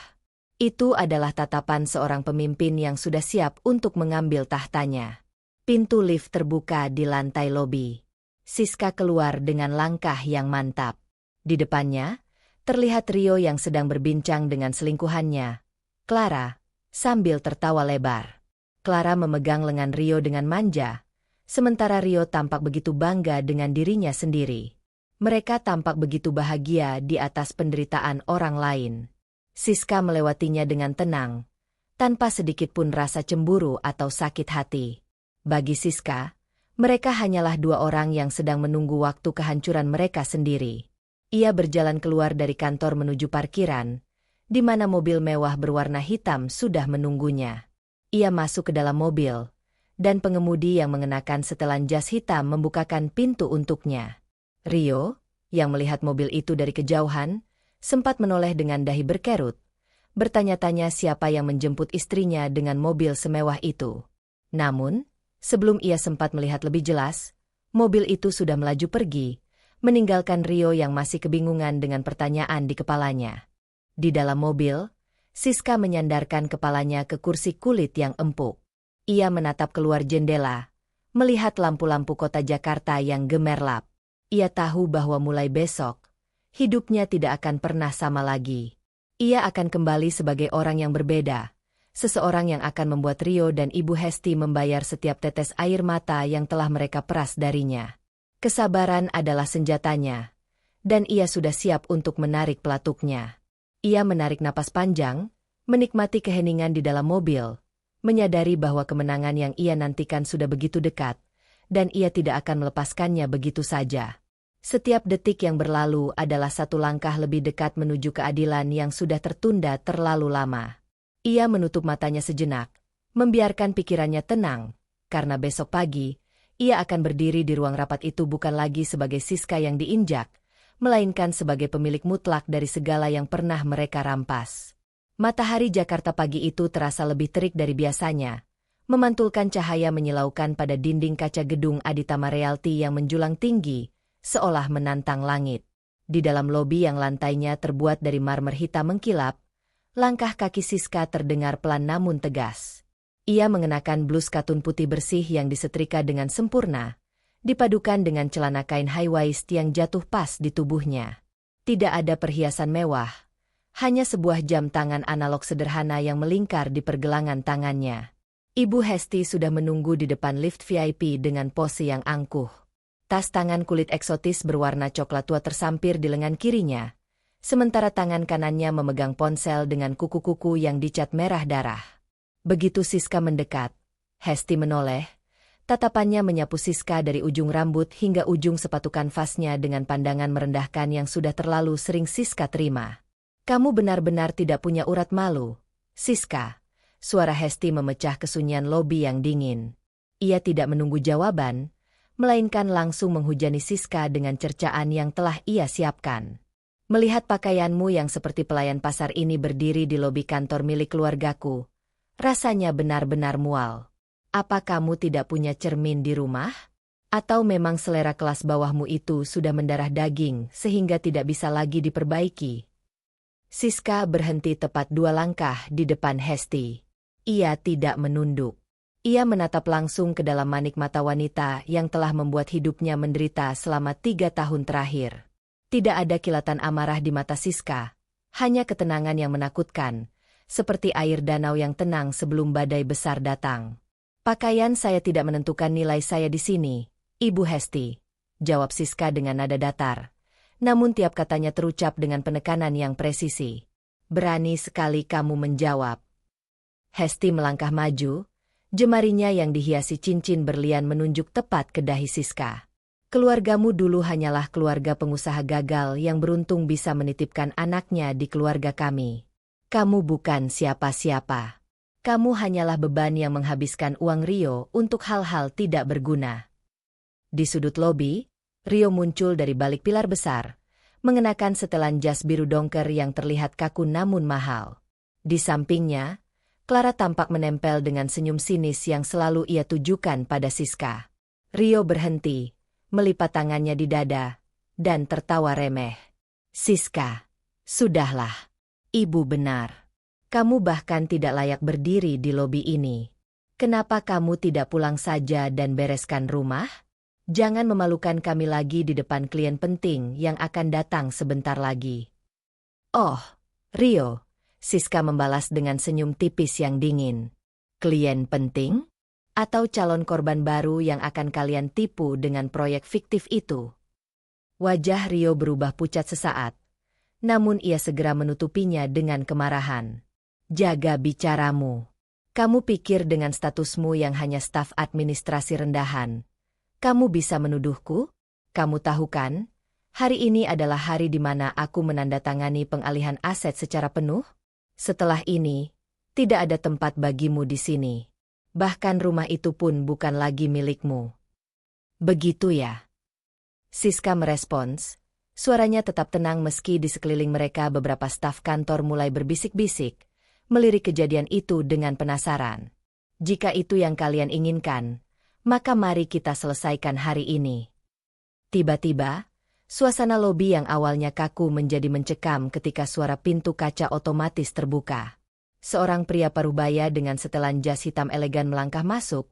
Speaker 1: Itu adalah tatapan seorang pemimpin yang sudah siap untuk mengambil tahtanya. Pintu lift terbuka di lantai lobi. Siska keluar dengan langkah yang mantap. Di depannya, terlihat Rio yang sedang berbincang dengan selingkuhannya, Clara, sambil tertawa lebar. Clara memegang lengan Rio dengan manja, sementara Rio tampak begitu bangga dengan dirinya sendiri. Mereka tampak begitu bahagia di atas penderitaan orang lain. Siska melewatinya dengan tenang, tanpa sedikit pun rasa cemburu atau sakit hati. Bagi Siska, mereka hanyalah dua orang yang sedang menunggu waktu kehancuran mereka sendiri. Ia berjalan keluar dari kantor menuju parkiran, di mana mobil mewah berwarna hitam sudah menunggunya. Ia masuk ke dalam mobil, dan pengemudi yang mengenakan setelan jas hitam membukakan pintu untuknya. Rio, yang melihat mobil itu dari kejauhan, sempat menoleh dengan dahi berkerut, bertanya-tanya siapa yang menjemput istrinya dengan mobil semewah itu. Namun, sebelum ia sempat melihat lebih jelas, mobil itu sudah melaju pergi, meninggalkan Rio yang masih kebingungan dengan pertanyaan di kepalanya. Di dalam mobil, Siska menyandarkan kepalanya ke kursi kulit yang empuk. Ia menatap keluar jendela, melihat lampu-lampu kota Jakarta yang gemerlap. Ia tahu bahwa mulai besok, hidupnya tidak akan pernah sama lagi. Ia akan kembali sebagai orang yang berbeda, seseorang yang akan membuat Rio dan Ibu Hesti membayar setiap tetes air mata yang telah mereka peras darinya. Kesabaran adalah senjatanya, dan ia sudah siap untuk menarik pelatuknya. Ia menarik napas panjang, menikmati keheningan di dalam mobil, menyadari bahwa kemenangan yang ia nantikan sudah begitu dekat, dan ia tidak akan melepaskannya begitu saja. Setiap detik yang berlalu adalah satu langkah lebih dekat menuju keadilan yang sudah tertunda terlalu lama. Ia menutup matanya sejenak, membiarkan pikirannya tenang, karena besok pagi, ia akan berdiri di ruang rapat itu bukan lagi sebagai Siska yang diinjak, melainkan sebagai pemilik mutlak dari segala yang pernah mereka rampas. Matahari Jakarta pagi itu terasa lebih terik dari biasanya, memantulkan cahaya menyilaukan pada dinding kaca gedung Aditama Realty yang menjulang tinggi, seolah menantang langit. Di dalam lobi yang lantainya terbuat dari marmer hitam mengkilap, langkah kaki Siska terdengar pelan namun tegas. Ia mengenakan blus katun putih bersih yang disetrika dengan sempurna, dipadukan dengan celana kain high waist yang jatuh pas di tubuhnya. Tidak ada perhiasan mewah, hanya sebuah jam tangan analog sederhana yang melingkar di pergelangan tangannya. Ibu Hesti sudah menunggu di depan lift VIP dengan pose yang angkuh. Tas tangan kulit eksotis berwarna coklat tua tersampir di lengan kirinya, sementara tangan kanannya memegang ponsel dengan kuku-kuku yang dicat merah darah. Begitu Siska mendekat, Hesti menoleh, tatapannya menyapu Siska dari ujung rambut hingga ujung sepatu kanvasnya dengan pandangan merendahkan yang sudah terlalu sering Siska terima. "Kamu benar-benar tidak punya urat malu, Siska." Suara Hesti memecah kesunyian lobi yang dingin. Ia tidak menunggu jawaban, melainkan langsung menghujani Siska dengan cercaan yang telah ia siapkan. "Melihat pakaianmu yang seperti pelayan pasar ini berdiri di lobi kantor milik keluargaku, rasanya benar-benar mual. Apa kamu tidak punya cermin di rumah? Atau memang selera kelas bawahmu itu sudah mendarah daging sehingga tidak bisa lagi diperbaiki?" Siska berhenti tepat 2 langkah di depan Hesti. Ia tidak menunduk. Ia menatap langsung ke dalam manik mata wanita yang telah membuat hidupnya menderita selama 3 tahun terakhir. Tidak ada kilatan amarah di mata Siska, hanya ketenangan yang menakutkan, seperti air danau yang tenang sebelum badai besar datang. "Pakaian saya tidak menentukan nilai saya di sini, Ibu Hesti," jawab Siska dengan nada datar. Namun tiap katanya terucap dengan penekanan yang presisi. "Berani sekali kamu menjawab." Hesti melangkah maju, jemarinya yang dihiasi cincin berlian menunjuk tepat ke dahi Siska. "Keluargamu dulu hanyalah keluarga pengusaha gagal yang beruntung bisa menitipkan anaknya di keluarga kami. Kamu bukan siapa-siapa. Kamu hanyalah beban yang menghabiskan uang Rio untuk hal-hal tidak berguna." Di sudut lobi, Rio muncul dari balik pilar besar, mengenakan setelan jas biru dongker yang terlihat kaku namun mahal. Di sampingnya, Clara tampak menempel dengan senyum sinis yang selalu ia tujukan pada Siska. Rio berhenti, melipat tangannya di dada, dan tertawa remeh. "Siska, sudahlah. Ibu benar. Kamu bahkan tidak layak berdiri di lobi ini. Kenapa kamu tidak pulang saja dan bereskan rumah? Jangan memalukan kami lagi di depan klien penting yang akan datang sebentar lagi." "Oh, Rio," Siska membalas dengan senyum tipis yang dingin. "Klien penting? Atau calon korban baru yang akan kalian tipu dengan proyek fiktif itu?" Wajah Rio berubah pucat sesaat, namun ia segera menutupinya dengan kemarahan. "Jaga bicaramu. Kamu pikir dengan statusmu yang hanya staf administrasi rendahan, kamu bisa menuduhku? Kamu tahu kan, hari ini adalah hari di mana aku menandatangani pengalihan aset secara penuh? Setelah ini, tidak ada tempat bagimu di sini. Bahkan rumah itu pun bukan lagi milikmu." "Begitu ya?" Siska merespons, suaranya tetap tenang meski di sekeliling mereka beberapa staf kantor mulai berbisik-bisik, melirik kejadian itu dengan penasaran. "Jika itu yang kalian inginkan, maka mari kita selesaikan hari ini." Tiba-tiba, suasana lobi yang awalnya kaku menjadi mencekam ketika suara pintu kaca otomatis terbuka. Seorang pria parubaya dengan setelan jas hitam elegan melangkah masuk,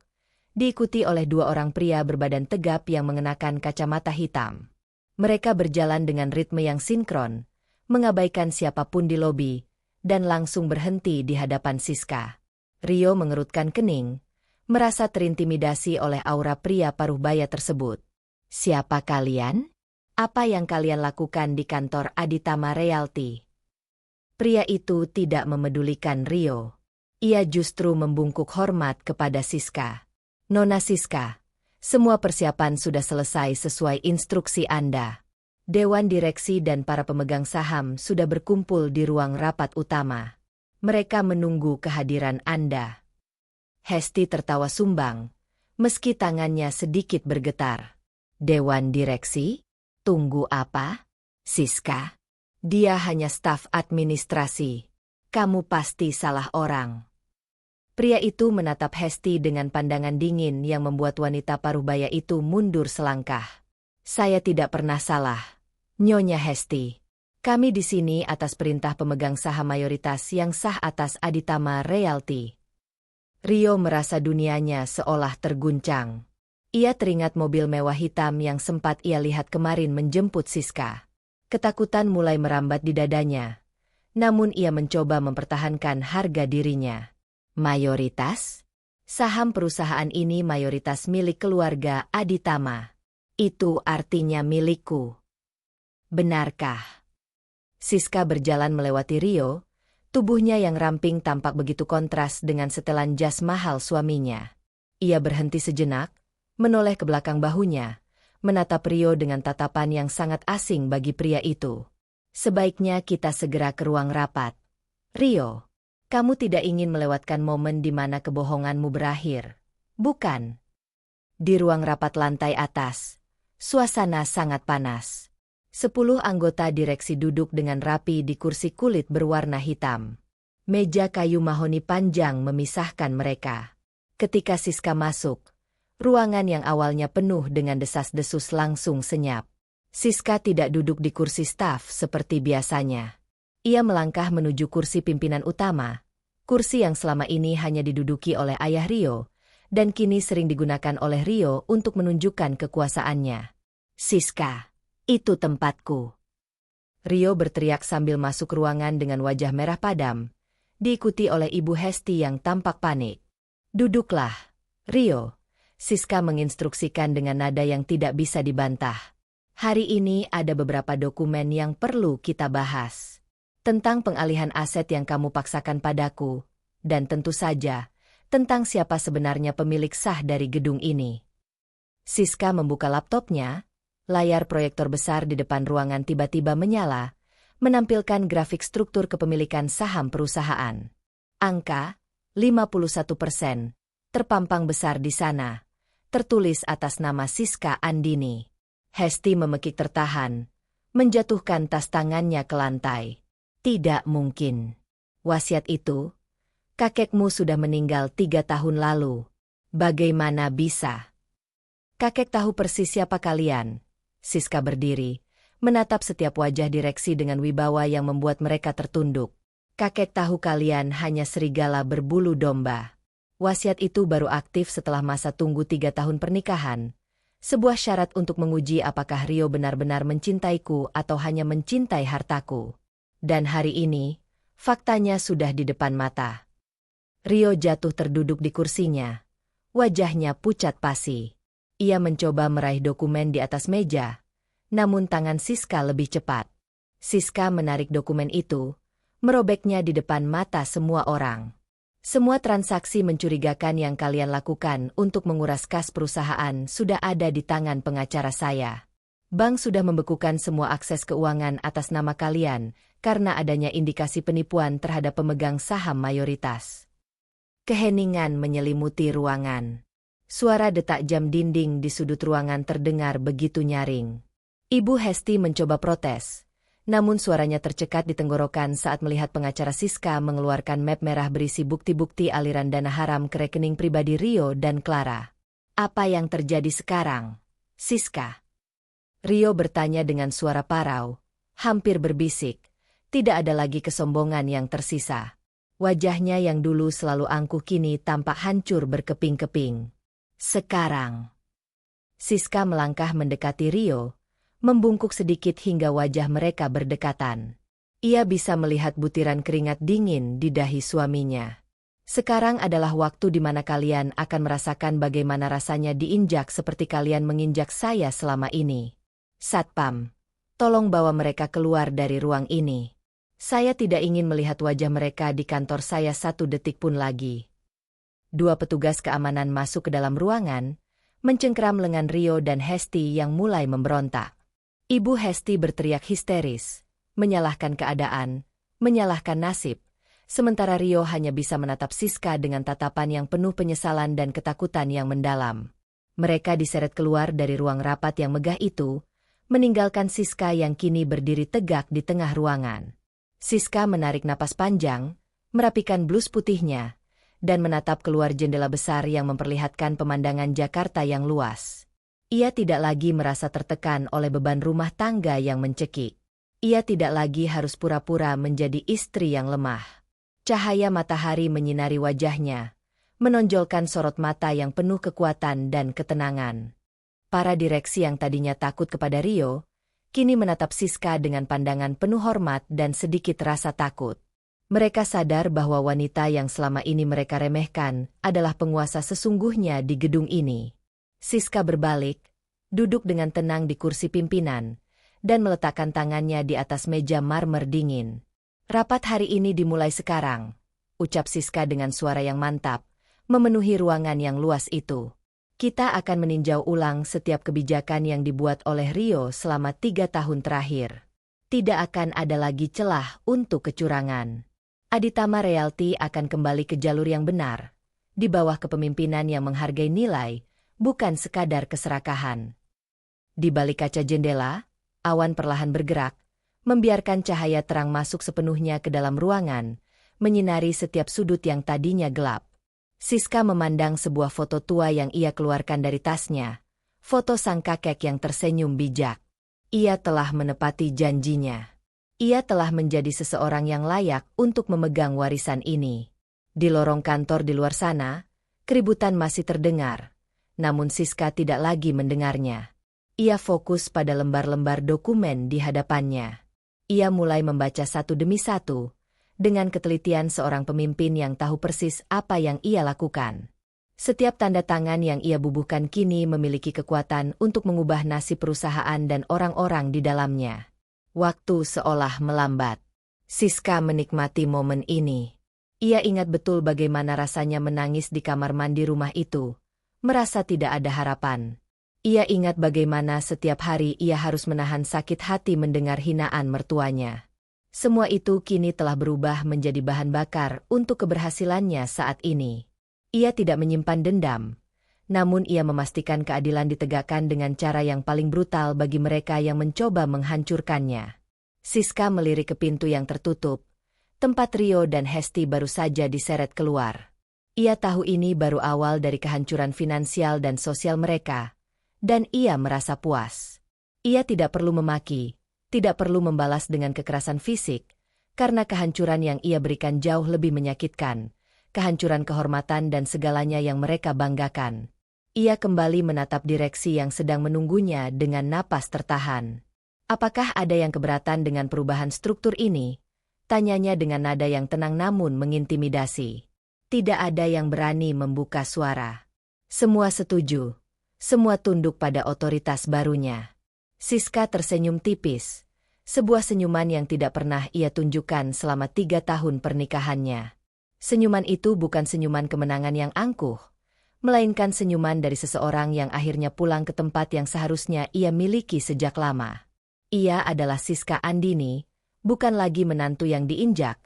Speaker 1: diikuti oleh 2 orang pria berbadan tegap yang mengenakan kacamata hitam. Mereka berjalan dengan ritme yang sinkron, mengabaikan siapapun di lobi, dan langsung berhenti di hadapan Siska. Rio mengerutkan kening, merasa terintimidasi oleh aura pria parubaya tersebut. "Siapa kalian? Apa yang kalian lakukan di kantor Aditama Realty?" Pria itu tidak memedulikan Rio. Ia justru membungkuk hormat kepada Siska. "Nona Siska, semua persiapan sudah selesai sesuai instruksi Anda. Dewan direksi dan para pemegang saham sudah berkumpul di ruang rapat utama. Mereka menunggu kehadiran Anda." Hesti tertawa sumbang, meski tangannya sedikit bergetar. "Dewan direksi? Tunggu apa? Siska? Dia hanya staf administrasi. Kamu pasti salah orang." Pria itu menatap Hesti dengan pandangan dingin yang membuat wanita parubaya itu mundur selangkah. "Saya tidak pernah salah, Nyonya Hesti. Kami di sini atas perintah pemegang saham mayoritas yang sah atas Aditama Realty." Rio merasa dunianya seolah terguncang. Ia teringat mobil mewah hitam yang sempat ia lihat kemarin menjemput Siska. Ketakutan mulai merambat di dadanya. Namun ia mencoba mempertahankan harga dirinya. "Mayoritas? Saham perusahaan ini mayoritas milik keluarga Aditama. Itu artinya milikku. Benarkah? Siska berjalan melewati Rio, tubuhnya yang ramping tampak begitu kontras dengan setelan jas mahal suaminya. Ia berhenti sejenak, menoleh ke belakang bahunya, menatap Rio dengan tatapan yang sangat asing bagi pria itu. Sebaiknya kita segera ke ruang rapat. Rio, kamu tidak ingin melewatkan momen di mana kebohonganmu berakhir, bukan? Di ruang rapat lantai atas, suasana sangat panas. 10 anggota direksi duduk dengan rapi di kursi kulit berwarna hitam. Meja kayu mahoni panjang memisahkan mereka. Ketika Siska masuk, ruangan yang awalnya penuh dengan desas-desus langsung senyap. Siska tidak duduk di kursi staf seperti biasanya. Ia melangkah menuju kursi pimpinan utama, kursi yang selama ini hanya diduduki oleh ayah Rio, dan kini sering digunakan oleh Rio untuk menunjukkan kekuasaannya. Siska, itu tempatku. Rio berteriak sambil masuk ruangan dengan wajah merah padam, diikuti oleh Ibu Hesti yang tampak panik. Duduklah, Rio, Siska menginstruksikan dengan nada yang tidak bisa dibantah. Hari ini ada beberapa dokumen yang perlu kita bahas. Tentang pengalihan aset yang kamu paksakan padaku, dan tentu saja, tentang siapa sebenarnya pemilik sah dari gedung ini. Siska membuka laptopnya. Layar proyektor besar di depan ruangan tiba-tiba menyala, menampilkan grafik struktur kepemilikan saham perusahaan. Angka 51% terpampang besar di sana, tertulis atas nama Siska Andini. Hesti memekik tertahan, menjatuhkan tas tangannya ke lantai. Tidak mungkin. Wasiat itu, kakekmu sudah meninggal 3 tahun lalu. Bagaimana bisa? Kakek tahu persis siapa kalian. Siska berdiri, menatap setiap wajah direksi dengan wibawa yang membuat mereka tertunduk. Kakek tahu kalian hanya serigala berbulu domba. Wasiat itu baru aktif setelah masa tunggu 3 tahun pernikahan. Sebuah syarat untuk menguji apakah Rio benar-benar mencintaiku atau hanya mencintai hartaku. Dan hari ini, faktanya sudah di depan mata. Rio jatuh terduduk di kursinya. Wajahnya pucat pasi. Ia mencoba meraih dokumen di atas meja, namun tangan Siska lebih cepat. Siska menarik dokumen itu, merobeknya di depan mata semua orang. Semua transaksi mencurigakan yang kalian lakukan untuk menguras kas perusahaan sudah ada di tangan pengacara saya. Bank sudah membekukan semua akses keuangan atas nama kalian karena adanya indikasi penipuan terhadap pemegang saham mayoritas. Keheningan menyelimuti ruangan. Suara detak jam dinding di sudut ruangan terdengar begitu nyaring. Ibu Hesti mencoba protes, namun suaranya tercekat di tenggorokan saat melihat pengacara Siska mengeluarkan map merah berisi bukti-bukti aliran dana haram ke rekening pribadi Rio dan Clara. Apa yang terjadi sekarang, Siska? Rio bertanya dengan suara parau, hampir berbisik. Tidak ada lagi kesombongan yang tersisa. Wajahnya yang dulu selalu angkuh kini tampak hancur berkeping-keping. Sekarang, Siska melangkah mendekati Rio, membungkuk sedikit hingga wajah mereka berdekatan. Ia bisa melihat butiran keringat dingin di dahi suaminya. Sekarang adalah waktu di mana kalian akan merasakan bagaimana rasanya diinjak seperti kalian menginjak saya selama ini. Satpam, tolong bawa mereka keluar dari ruang ini. Saya tidak ingin melihat wajah mereka di kantor saya 1 detik pun lagi. 2 petugas keamanan masuk ke dalam ruangan, mencengkeram lengan Rio dan Hesti yang mulai memberontak. Ibu Hesti berteriak histeris, menyalahkan keadaan, menyalahkan nasib, sementara Rio hanya bisa menatap Siska dengan tatapan yang penuh penyesalan dan ketakutan yang mendalam. Mereka diseret keluar dari ruang rapat yang megah itu, meninggalkan Siska yang kini berdiri tegak di tengah ruangan. Siska menarik napas panjang, merapikan blus putihnya, dan menatap keluar jendela besar yang memperlihatkan pemandangan Jakarta yang luas. Ia tidak lagi merasa tertekan oleh beban rumah tangga yang mencekik. Ia tidak lagi harus pura-pura menjadi istri yang lemah. Cahaya matahari menyinari wajahnya, menonjolkan sorot mata yang penuh kekuatan dan ketenangan. Para direksi yang tadinya takut kepada Rio, kini menatap Siska dengan pandangan penuh hormat dan sedikit rasa takut. Mereka sadar bahwa wanita yang selama ini mereka remehkan adalah penguasa sesungguhnya di gedung ini. Siska berbalik, duduk dengan tenang di kursi pimpinan, dan meletakkan tangannya di atas meja marmer dingin. "Rapat hari ini dimulai sekarang," ucap Siska dengan suara yang mantap, memenuhi ruangan yang luas itu. "Kita akan meninjau ulang setiap kebijakan yang dibuat oleh Rio selama 3 tahun terakhir. Tidak akan ada lagi celah untuk kecurangan. Aditama Realty akan kembali ke jalur yang benar, di bawah kepemimpinan yang menghargai nilai, bukan sekadar keserakahan." Di balik kaca jendela, awan perlahan bergerak, membiarkan cahaya terang masuk sepenuhnya ke dalam ruangan, menyinari setiap sudut yang tadinya gelap. Siska memandang sebuah foto tua yang ia keluarkan dari tasnya, foto sang kakek yang tersenyum bijak. Ia telah menepati janjinya. Ia telah menjadi seseorang yang layak untuk memegang warisan ini. Di lorong kantor di luar sana, keributan masih terdengar, namun Siska tidak lagi mendengarnya. Ia fokus pada lembar-lembar dokumen di hadapannya. Ia mulai membaca satu demi satu, dengan ketelitian seorang pemimpin yang tahu persis apa yang ia lakukan. Setiap tanda tangan yang ia bubuhkan kini memiliki kekuatan untuk mengubah nasib perusahaan dan orang-orang di dalamnya. Waktu seolah melambat. Siska menikmati momen ini. Ia ingat betul bagaimana rasanya menangis di kamar mandi rumah itu, merasa tidak ada harapan. Ia ingat bagaimana setiap hari ia harus menahan sakit hati mendengar hinaan mertuanya. Semua itu kini telah berubah menjadi bahan bakar untuk keberhasilannya saat ini. Ia tidak menyimpan dendam, namun ia memastikan keadilan ditegakkan dengan cara yang paling brutal bagi mereka yang mencoba menghancurkannya. Siska melirik ke pintu yang tertutup, tempat Rio dan Hesti baru saja diseret keluar. Ia tahu ini baru awal dari kehancuran finansial dan sosial mereka, dan ia merasa puas. Ia tidak perlu memaki, tidak perlu membalas dengan kekerasan fisik, karena kehancuran yang ia berikan jauh lebih menyakitkan, kehancuran kehormatan dan segalanya yang mereka banggakan. Ia kembali menatap direksi yang sedang menunggunya dengan napas tertahan. "Apakah ada yang keberatan dengan perubahan struktur ini?" tanyanya dengan nada yang tenang namun mengintimidasi. Tidak ada yang berani membuka suara. Semua setuju. Semua tunduk pada otoritas barunya. Siska tersenyum tipis, sebuah senyuman yang tidak pernah ia tunjukkan selama 3 tahun pernikahannya. Senyuman itu bukan senyuman kemenangan yang angkuh, melainkan senyuman dari seseorang yang akhirnya pulang ke tempat yang seharusnya ia miliki sejak lama. Ia adalah Siska Andini, bukan lagi menantu yang diinjak,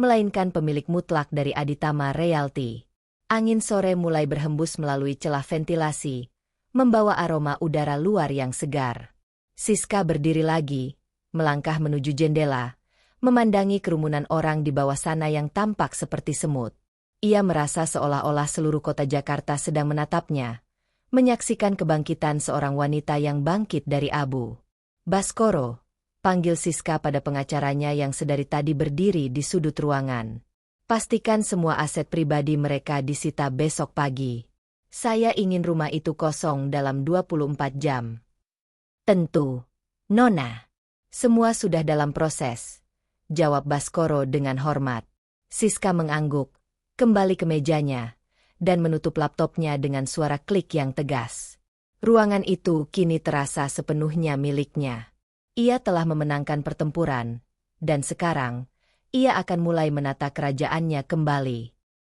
Speaker 1: melainkan pemilik mutlak dari Aditama Realty. Angin sore mulai berhembus melalui celah ventilasi, membawa aroma udara luar yang segar. Siska berdiri lagi, melangkah menuju jendela, memandangi kerumunan orang di bawah sana yang tampak seperti semut. Ia merasa seolah-olah seluruh kota Jakarta sedang menatapnya, menyaksikan kebangkitan seorang wanita yang bangkit dari abu. "Baskoro," panggil Siska pada pengacaranya yang sedari tadi berdiri di sudut ruangan. "Pastikan semua aset pribadi mereka disita besok pagi. Saya ingin rumah itu kosong dalam 24 jam. "Tentu, Nona. Semua sudah dalam proses," jawab Baskoro dengan hormat. Siska mengangguk, kembali ke mejanya, dan menutup laptopnya dengan suara klik yang tegas. Ruangan itu kini terasa sepenuhnya miliknya. Ia telah memenangkan pertempuran, dan sekarang, ia akan mulai menata kerajaannya kembali.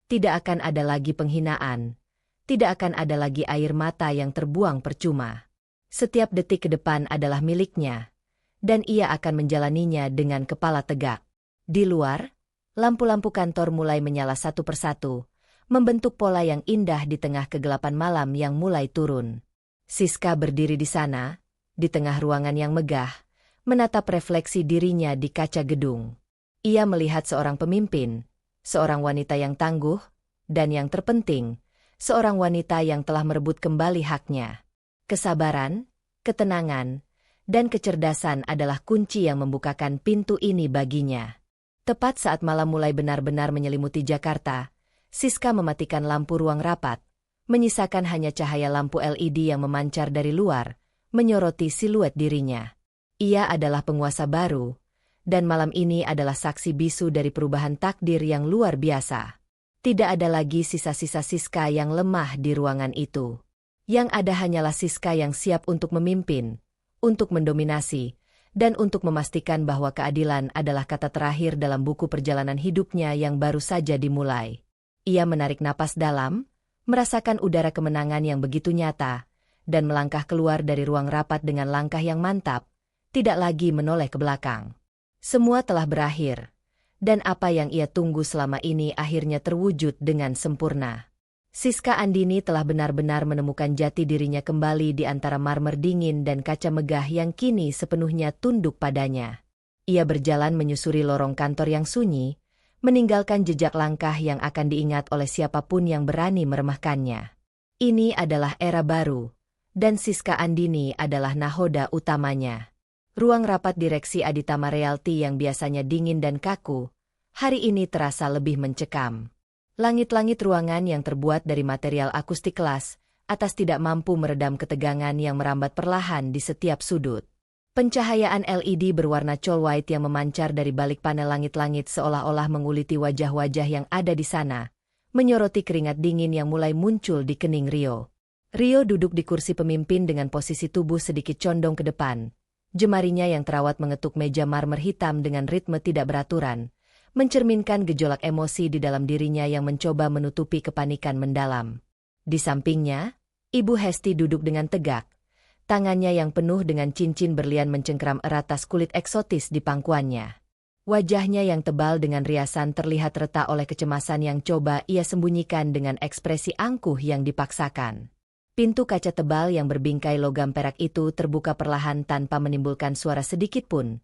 Speaker 1: Tidak akan ada lagi penghinaan. Tidak akan ada lagi air mata yang terbuang percuma. Setiap detik ke depan adalah miliknya, dan ia akan menjalaninya dengan kepala tegak. Di luar, lampu-lampu kantor mulai menyala satu persatu, membentuk pola yang indah di tengah kegelapan malam yang mulai turun. Siska berdiri di sana, di tengah ruangan yang megah, menatap refleksi dirinya di kaca gedung. Ia melihat seorang pemimpin, seorang wanita yang tangguh, dan yang terpenting, seorang wanita yang telah merebut kembali haknya. Kesabaran, ketenangan, dan kecerdasan adalah kunci yang membukakan pintu ini baginya. Tepat saat malam mulai benar-benar menyelimuti Jakarta, Siska mematikan lampu ruang rapat, menyisakan hanya cahaya lampu LED yang memancar dari luar, menyoroti siluet dirinya. Ia adalah penguasa baru, dan malam ini adalah saksi bisu dari perubahan takdir yang luar biasa. Tidak ada lagi sisa-sisa Siska yang lemah di ruangan itu. Yang ada hanyalah Siska yang siap untuk memimpin, untuk mendominasi, dan untuk memastikan bahwa keadilan adalah kata terakhir dalam buku perjalanan hidupnya yang baru saja dimulai. Ia menarik napas dalam, merasakan udara kemenangan yang begitu nyata, dan melangkah keluar dari ruang rapat dengan langkah yang mantap, tidak lagi menoleh ke belakang. Semua telah berakhir, dan apa yang ia tunggu selama ini akhirnya terwujud dengan sempurna. Siska Andini telah benar-benar menemukan jati dirinya kembali di antara marmer dingin dan kaca megah yang kini sepenuhnya tunduk padanya. Ia berjalan menyusuri lorong kantor yang sunyi, meninggalkan jejak langkah yang akan diingat oleh siapapun yang berani meremehkannya. Ini adalah era baru, dan Siska Andini adalah nahoda utamanya. Ruang rapat direksi Aditama Realty yang biasanya dingin dan kaku, hari ini terasa lebih mencekam. Langit-langit ruangan yang terbuat dari material akustik kelas, atas tidak mampu meredam ketegangan yang merambat perlahan di setiap sudut. Pencahayaan LED berwarna coal white yang memancar dari balik panel langit-langit seolah-olah menguliti wajah-wajah yang ada di sana, menyoroti keringat dingin yang mulai muncul di kening Rio. Rio duduk di kursi pemimpin dengan posisi tubuh sedikit condong ke depan. Jemarinya yang terawat mengetuk meja marmer hitam dengan ritme tidak beraturan, mencerminkan gejolak emosi di dalam dirinya yang mencoba menutupi kepanikan mendalam. Di sampingnya, Ibu Hesti duduk dengan tegak, tangannya yang penuh dengan cincin berlian mencengkeram erat tas kulit eksotis di pangkuannya. Wajahnya yang tebal dengan riasan terlihat retak oleh kecemasan yang coba ia sembunyikan dengan ekspresi angkuh yang dipaksakan. Pintu kaca tebal yang berbingkai logam perak itu terbuka perlahan tanpa menimbulkan suara sedikit pun,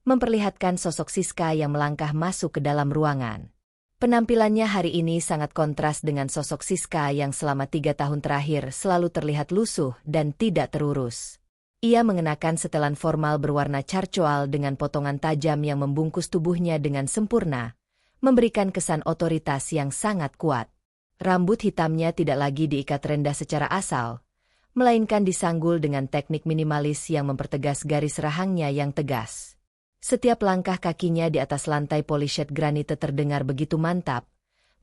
Speaker 1: memperlihatkan sosok Siska yang melangkah masuk ke dalam ruangan. Penampilannya hari ini sangat kontras dengan sosok Siska yang selama 3 tahun terakhir selalu terlihat lusuh dan tidak terurus. Ia mengenakan setelan formal berwarna charcoal dengan potongan tajam yang membungkus tubuhnya dengan sempurna, memberikan kesan otoritas yang sangat kuat. Rambut hitamnya tidak lagi diikat rendah secara asal, melainkan disanggul dengan teknik minimalis yang mempertegas garis rahangnya yang tegas. Setiap langkah kakinya di atas lantai polished granite terdengar begitu mantap,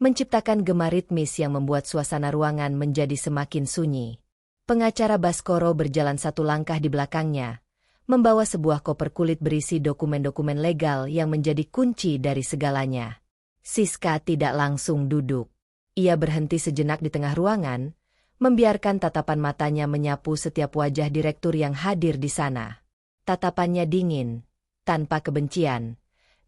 Speaker 1: menciptakan gema ritmis yang membuat suasana ruangan menjadi semakin sunyi. Pengacara Baskoro berjalan satu langkah di belakangnya, membawa sebuah koper kulit berisi dokumen-dokumen legal yang menjadi kunci dari segalanya. Siska tidak langsung duduk. Ia berhenti sejenak di tengah ruangan, membiarkan tatapan matanya menyapu setiap wajah direktur yang hadir di sana. Tatapannya dingin, tanpa kebencian,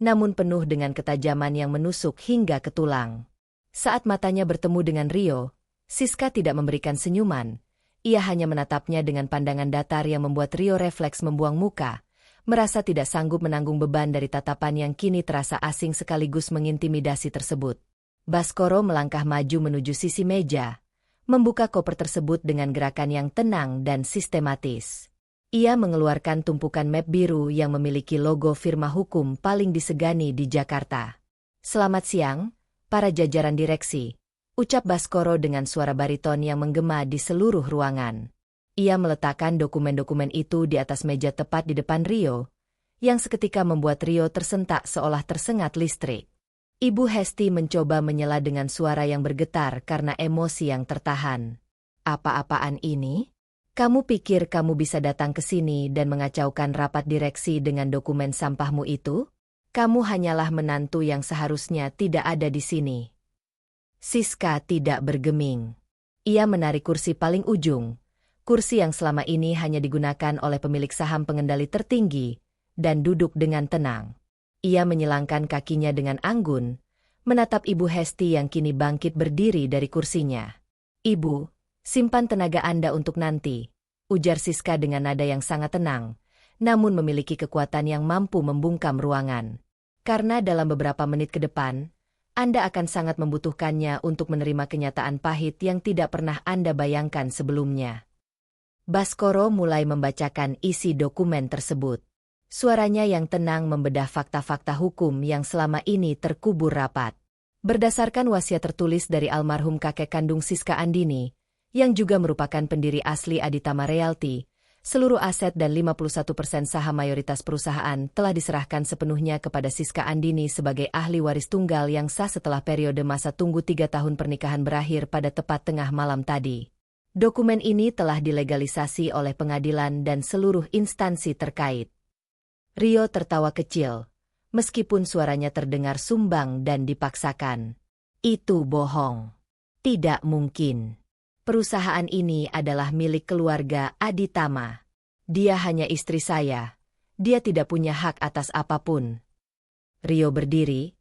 Speaker 1: namun penuh dengan ketajaman yang menusuk hingga ke tulang. Saat matanya bertemu dengan Rio, Siska tidak memberikan senyuman, ia hanya menatapnya dengan pandangan datar yang membuat Rio refleks membuang muka, merasa tidak sanggup menanggung beban dari tatapan yang kini terasa asing sekaligus mengintimidasi tersebut. Baskoro melangkah maju menuju sisi meja, membuka koper tersebut dengan gerakan yang tenang dan sistematis. Ia mengeluarkan tumpukan map biru yang memiliki logo firma hukum paling disegani di Jakarta. "Selamat siang, para jajaran direksi," ucap Baskoro dengan suara bariton yang menggema di seluruh ruangan. Ia meletakkan dokumen-dokumen itu di atas meja tepat di depan Rio, yang seketika membuat Rio tersentak seolah tersengat listrik. Ibu Hesti mencoba menyela dengan suara yang bergetar karena emosi yang tertahan. "Apa-apaan ini? Kamu pikir kamu bisa datang ke sini dan mengacaukan rapat direksi dengan dokumen sampahmu itu? Kamu hanyalah menantu yang seharusnya tidak ada di sini." Siska tidak bergeming. Ia menarik kursi paling ujung, kursi yang selama ini hanya digunakan oleh pemilik saham pengendali tertinggi, dan duduk dengan tenang. Ia menyilangkan kakinya dengan anggun, menatap Ibu Hesti yang kini bangkit berdiri dari kursinya. "Ibu, simpan tenaga Anda untuk nanti," ujar Siska dengan nada yang sangat tenang, namun memiliki kekuatan yang mampu membungkam ruangan. "Karena dalam beberapa menit ke depan, Anda akan sangat membutuhkannya untuk menerima kenyataan pahit yang tidak pernah Anda bayangkan sebelumnya." Baskoro mulai membacakan isi dokumen tersebut. Suaranya yang tenang membedah fakta-fakta hukum yang selama ini terkubur rapat. Berdasarkan wasiat tertulis dari almarhum kakek kandung Siska Andini, yang juga merupakan pendiri asli Aditama Realty, seluruh aset dan 51% saham mayoritas perusahaan telah diserahkan sepenuhnya kepada Siska Andini sebagai ahli waris tunggal yang sah setelah periode masa tunggu 3 tahun pernikahan berakhir pada tepat tengah malam tadi. Dokumen ini telah dilegalisasi oleh pengadilan dan seluruh instansi terkait. Rio tertawa kecil, meskipun suaranya terdengar sumbang dan dipaksakan. Itu bohong. Tidak mungkin. Perusahaan ini adalah milik keluarga Aditama. Dia hanya istri saya. Dia tidak punya hak atas apapun. Rio berdiri,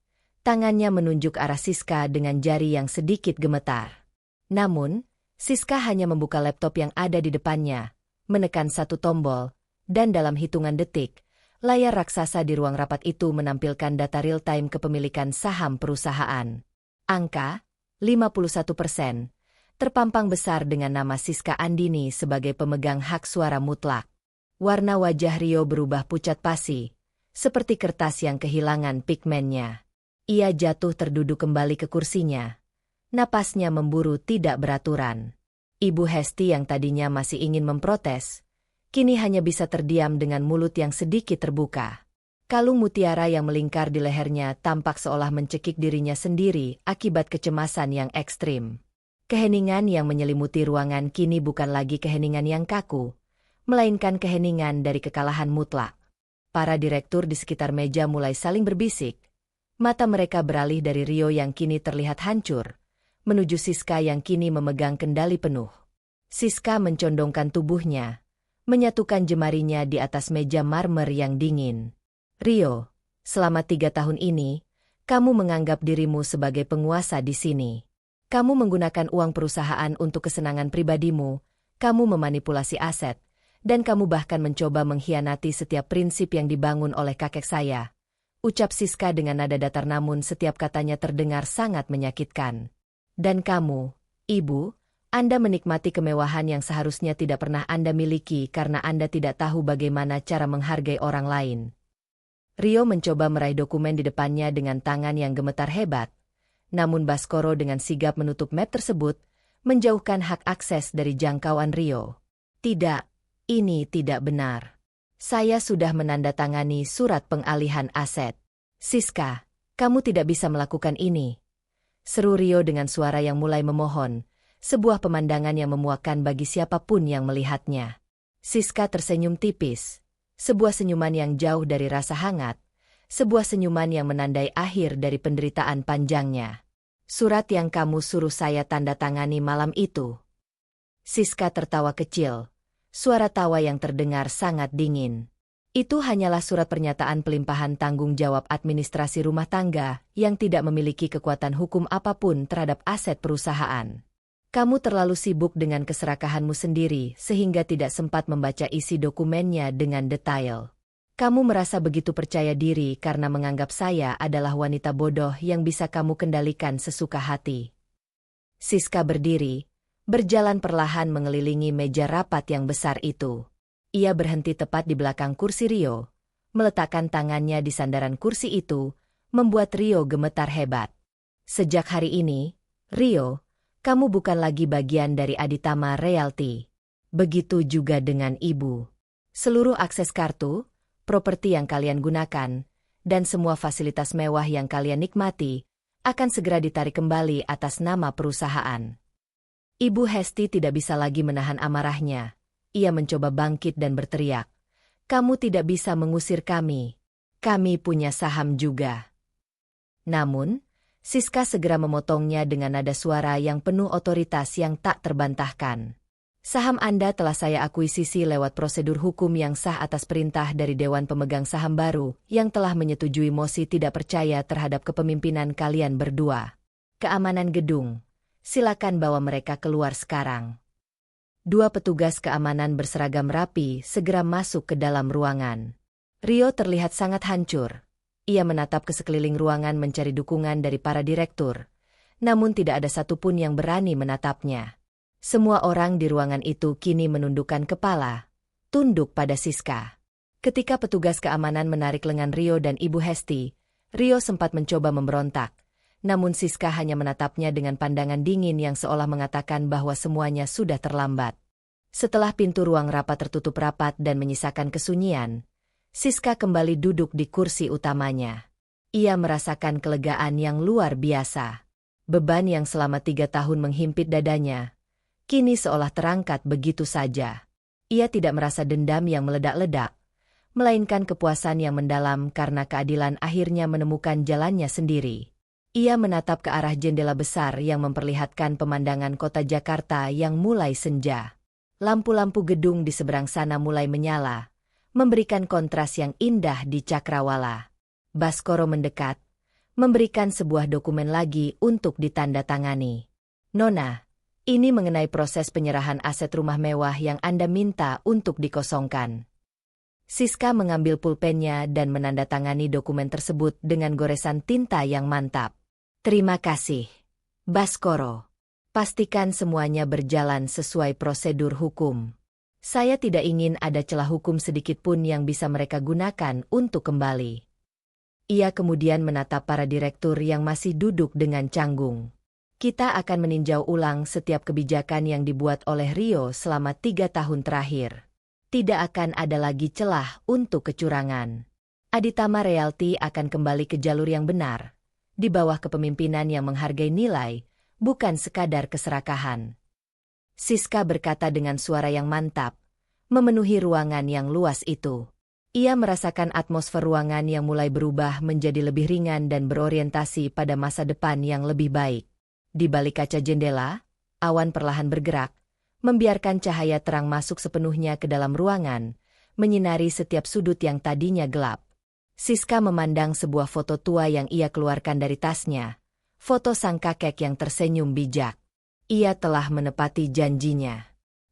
Speaker 1: tangannya menunjuk arah Siska dengan jari yang sedikit gemetar. Namun, Siska hanya membuka laptop yang ada di depannya, menekan satu tombol, dan dalam hitungan detik, layar raksasa di ruang rapat itu menampilkan data real-time kepemilikan saham perusahaan. Angka 51%, terpampang besar dengan nama Siska Andini sebagai pemegang hak suara mutlak. Warna wajah Rio berubah pucat pasi, seperti kertas yang kehilangan pigmennya. Ia jatuh terduduk kembali ke kursinya. Napasnya memburu tidak beraturan. Ibu Hesti yang tadinya masih ingin memprotes, kini hanya bisa terdiam dengan mulut yang sedikit terbuka. Kalung mutiara yang melingkar di lehernya tampak seolah mencekik dirinya sendiri akibat kecemasan yang ekstrim. Keheningan yang menyelimuti ruangan kini bukan lagi keheningan yang kaku, melainkan keheningan dari kekalahan mutlak. Para direktur di sekitar meja mulai saling berbisik. Mata mereka beralih dari Rio yang kini terlihat hancur, menuju Siska yang kini memegang kendali penuh. Siska mencondongkan tubuhnya, menyatukan jemarinya di atas meja marmer yang dingin. Rio, selama 3 tahun ini, kamu menganggap dirimu sebagai penguasa di sini. Kamu menggunakan uang perusahaan untuk kesenangan pribadimu, kamu memanipulasi aset, dan kamu bahkan mencoba mengkhianati setiap prinsip yang dibangun oleh kakek saya. Ucap Siska dengan nada datar namun setiap katanya terdengar sangat menyakitkan. Dan kamu, Ibu, Anda menikmati kemewahan yang seharusnya tidak pernah Anda miliki karena Anda tidak tahu bagaimana cara menghargai orang lain. Rio mencoba meraih dokumen di depannya dengan tangan yang gemetar hebat, namun Baskoro dengan sigap menutup map tersebut, menjauhkan hak akses dari jangkauan Rio. Tidak, ini tidak benar. Saya sudah menandatangani surat pengalihan aset. Siska, kamu tidak bisa melakukan ini. Seru Rio dengan suara yang mulai memohon, sebuah pemandangan yang memuakkan bagi siapapun yang melihatnya. Siska tersenyum tipis, sebuah senyuman yang jauh dari rasa hangat, sebuah senyuman yang menandai akhir dari penderitaan panjangnya. Surat yang kamu suruh saya tanda tangani malam itu. Siska tertawa kecil, suara tawa yang terdengar sangat dingin. Itu hanyalah surat pernyataan pelimpahan tanggung jawab administrasi rumah tangga yang tidak memiliki kekuatan hukum apapun terhadap aset perusahaan. Kamu terlalu sibuk dengan keserakahanmu sendiri sehingga tidak sempat membaca isi dokumennya dengan detail. Kamu merasa begitu percaya diri karena menganggap saya adalah wanita bodoh yang bisa kamu kendalikan sesuka hati. Siska berdiri, berjalan perlahan mengelilingi meja rapat yang besar itu. Ia berhenti tepat di belakang kursi Rio, meletakkan tangannya di sandaran kursi itu, membuat Rio gemetar hebat. Sejak hari ini, Rio, kamu bukan lagi bagian dari Aditama Realty. Begitu juga dengan Ibu. Seluruh akses kartu, properti yang kalian gunakan, dan semua fasilitas mewah yang kalian nikmati, akan segera ditarik kembali atas nama perusahaan. Ibu Hesti tidak bisa lagi menahan amarahnya. Ia mencoba bangkit dan berteriak. Kamu tidak bisa mengusir kami. Kami punya saham juga. Namun, Siska segera memotongnya dengan nada suara yang penuh otoritas yang tak terbantahkan. Saham Anda telah saya akuisisi lewat prosedur hukum yang sah atas perintah dari Dewan Pemegang Saham baru yang telah menyetujui mosi tidak percaya terhadap kepemimpinan kalian berdua. Keamanan gedung. Silakan bawa mereka keluar sekarang. 2 petugas keamanan berseragam rapi segera masuk ke dalam ruangan. Rio terlihat sangat hancur. Ia menatap ke sekeliling ruangan mencari dukungan dari para direktur, namun tidak ada satupun yang berani menatapnya. Semua orang di ruangan itu kini menundukkan kepala, tunduk pada Siska. Ketika petugas keamanan menarik lengan Rio dan Ibu Hesti, Rio sempat mencoba memberontak, namun Siska hanya menatapnya dengan pandangan dingin yang seolah mengatakan bahwa semuanya sudah terlambat. Setelah pintu ruang rapat tertutup rapat dan menyisakan kesunyian, Siska kembali duduk di kursi utamanya. Ia merasakan kelegaan yang luar biasa. Beban yang selama 3 tahun menghimpit dadanya, kini seolah terangkat begitu saja. Ia tidak merasa dendam yang meledak-ledak, melainkan kepuasan yang mendalam karena keadilan akhirnya menemukan jalannya sendiri. Ia menatap ke arah jendela besar yang memperlihatkan pemandangan kota Jakarta yang mulai senja. Lampu-lampu gedung di seberang sana mulai menyala, memberikan kontras yang indah di cakrawala. Baskoro mendekat, memberikan sebuah dokumen lagi untuk ditandatangani. Nona, ini mengenai proses penyerahan aset rumah mewah yang Anda minta untuk dikosongkan. Siska mengambil pulpennya dan menandatangani dokumen tersebut dengan goresan tinta yang mantap. Terima kasih, Baskoro. Pastikan semuanya berjalan sesuai prosedur hukum. Saya tidak ingin ada celah hukum sedikitpun yang bisa mereka gunakan untuk kembali. Ia kemudian menatap para direktur yang masih duduk dengan canggung. Kita akan meninjau ulang setiap kebijakan yang dibuat oleh Rio selama 3 tahun terakhir. Tidak akan ada lagi celah untuk kecurangan. Aditama Realty akan kembali ke jalur yang benar, di bawah kepemimpinan yang menghargai nilai, bukan sekadar keserakahan. Siska berkata dengan suara yang mantap, memenuhi ruangan yang luas itu. Ia merasakan atmosfer ruangan yang mulai berubah menjadi lebih ringan dan berorientasi pada masa depan yang lebih baik. Di balik kaca jendela, awan perlahan bergerak, membiarkan cahaya terang masuk sepenuhnya ke dalam ruangan, menyinari setiap sudut yang tadinya gelap. Siska memandang sebuah foto tua yang ia keluarkan dari tasnya, foto sang kakek yang tersenyum bijak. Ia telah menepati janjinya.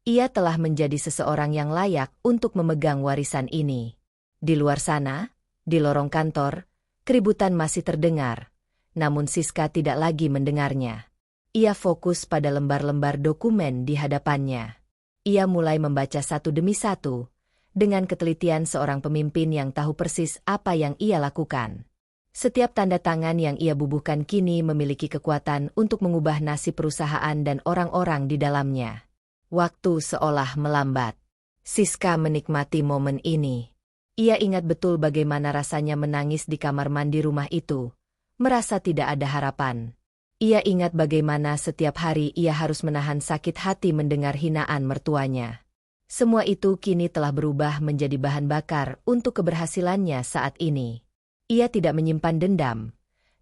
Speaker 1: Ia telah menjadi seseorang yang layak untuk memegang warisan ini. Di luar sana, di lorong kantor, keributan masih terdengar, namun Siska tidak lagi mendengarnya. Ia fokus pada lembar-lembar dokumen di hadapannya. Ia mulai membaca satu demi satu, dengan ketelitian seorang pemimpin yang tahu persis apa yang ia lakukan. Setiap tanda tangan yang ia bubuhkan kini memiliki kekuatan untuk mengubah nasib perusahaan dan orang-orang di dalamnya. Waktu seolah melambat. Siska menikmati momen ini. Ia ingat betul bagaimana rasanya menangis di kamar mandi rumah itu, merasa tidak ada harapan. Ia ingat bagaimana setiap hari ia harus menahan sakit hati mendengar hinaan mertuanya. Semua itu kini telah berubah menjadi bahan bakar untuk keberhasilannya saat ini. Ia tidak menyimpan dendam,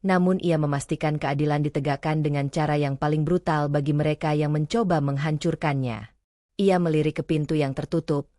Speaker 1: namun ia memastikan keadilan ditegakkan dengan cara yang paling brutal bagi mereka yang mencoba menghancurkannya. Ia melirik ke pintu yang tertutup,